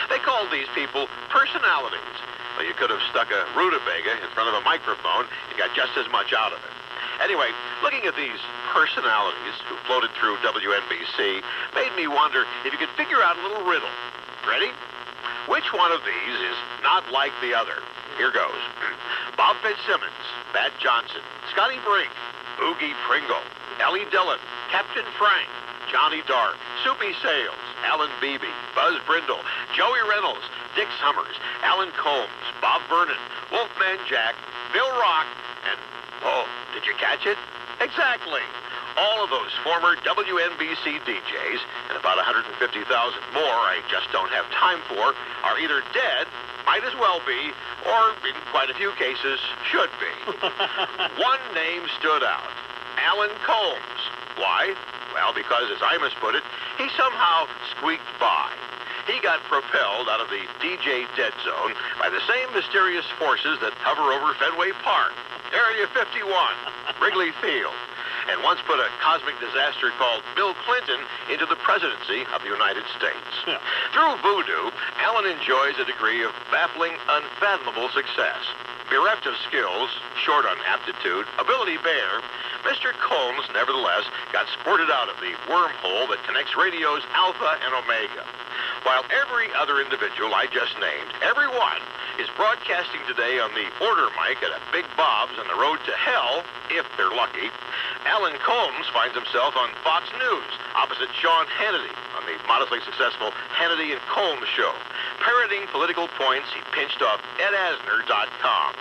They called these people personalities. Well, you could have stuck a rutabaga in front of a microphone and got just as much out of it. Anyway, looking at these personalities who floated through WNBC made me wonder if you could figure out a little riddle. Ready? Which one of these is not like the other? Here goes. Bob Fitzsimmons, Bat Johnson, Scotty Brink, Oogie Pringle, Ellie Dillon, Captain Frank, Johnny Dark, Soupy Sales, Alan Beebe, Buzz Brindle, Joey Reynolds, Dick Summers, Alan Combs, Bob Vernon, Wolfman Jack, Bill Rock, and, oh, did you catch it? Exactly. All of those former WNBC DJs, and about 150,000 more I just don't have time for, are either dead, might as well be, or in quite a few cases, should be. One name stood out. Alan Combs. Why? Well, because, as Imus put it, he somehow squeaked by. He got propelled out of the DJ dead zone by the same mysterious forces that hover over Fenway Park, Area 51, Wrigley Field, and once put a cosmic disaster called Bill Clinton into the presidency of the United States. Yeah. Through voodoo, Alan enjoys a degree of baffling, unfathomable success. Bereft of skills, short on aptitude, ability bare, Mr. Combs nevertheless got squirted out of the wormhole that connects radio's Alpha and Omega. While every other individual I just named, every one, is broadcasting today on the order mic at a Big Bob's on the road to hell, if they're lucky, Alan Combs finds himself on Fox News, opposite Sean Hannity on the modestly successful Hannity and Combs show, parroting political points he pinched off edasner.com.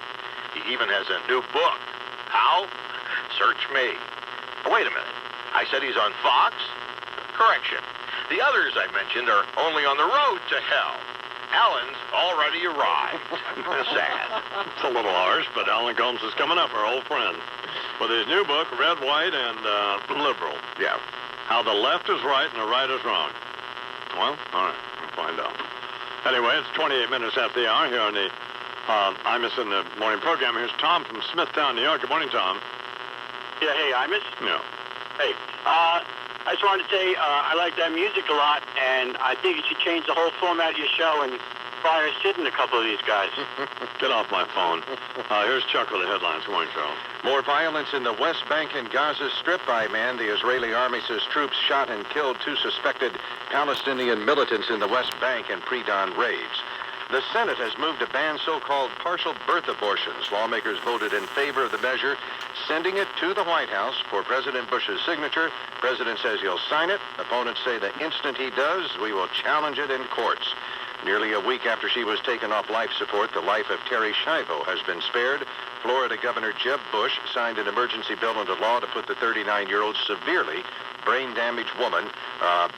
He even has a new book. How? Search me. Oh, wait a minute. I said he's on Fox? Correction. The others I mentioned are only on the road to hell. Alan's already arrived. Sad. It's a little harsh, but Alan Combs is coming up, our old friend, with his new book, Red, White, and Liberal. Yeah. How the left is right and the right is wrong. Well, all right, we'll find out. Anyway, it's 28 minutes after the hour here on the Imus in the morning program. Here's Tom from Smithtown, New York. Good morning, Tom. Yeah, hey, Imus. Yeah. Hey, I just wanted to say I like that music a lot, and I think you should change the whole format of your show and fire Sid and a couple of these guys. Get off my phone. Here's Chuck with the headlines. Good morning, Charles. More violence in the West Bank and Gaza Strip by man. The Israeli army says troops shot and killed 2 suspected Palestinian militants in the West Bank in pre-dawn raids. The Senate has moved to ban so-called partial birth abortions. Lawmakers voted in favor of the measure, sending it to the White House for President Bush's signature. President says he'll sign it. Opponents say the instant he does, we will challenge it in courts. Nearly a week after she was taken off life support, the life of Terry Schiavo has been spared. Florida Governor Jeb Bush signed an emergency bill into law to put the 39-year-old severely brain-damaged woman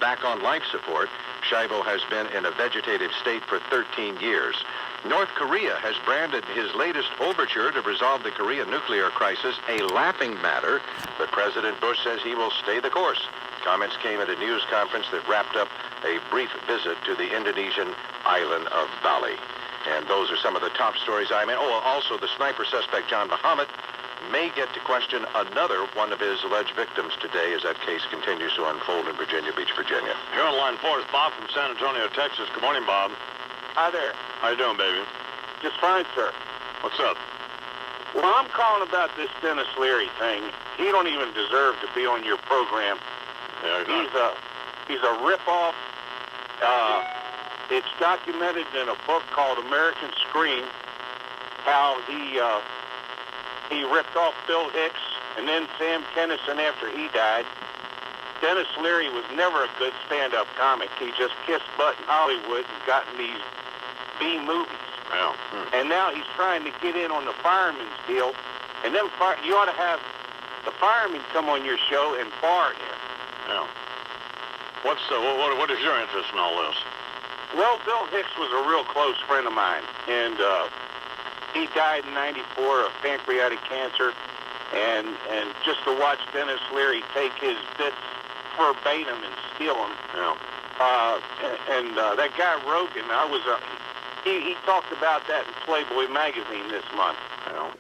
back on life support. Schiavo has been in a vegetative state for 13 years. North Korea has branded his latest overture to resolve the Korean nuclear crisis a laughing matter, but President Bush says he will stay the course. Comments came at a news conference that wrapped up a brief visit to the Indonesian island of Bali. And those are some of the top stories I meant. Oh, also the sniper suspect, John Muhammad, may get to question another one of his alleged victims today as that case continues to unfold in Virginia Beach, Virginia. Here on line 4 is Bob from San Antonio, Texas. Good morning, Bob. Hi there. How you doing, baby? Just fine, sir. What's up? Well, I'm calling about this Dennis Leary thing. He don't even deserve to be on your program. Yeah, he's a ripoff. It's documented in a book called American Scream how he ripped off Bill Hicks and then Sam Kinison after he died. Dennis Leary was never a good stand-up comic. He just kissed butt in Hollywood and got in these B movies. Yeah. And now he's trying to get in on the fireman's deal. And then you ought to have the firemen come on your show and bar him. Yeah. What is your interest in all this? Well, Bill Hicks was a real close friend of mine, and he died in '94 of pancreatic cancer. And just to watch Dennis Leary take his bits verbatim and steal them. Yeah. That guy Rogan, he talked about that in Playboy magazine this month. Yeah.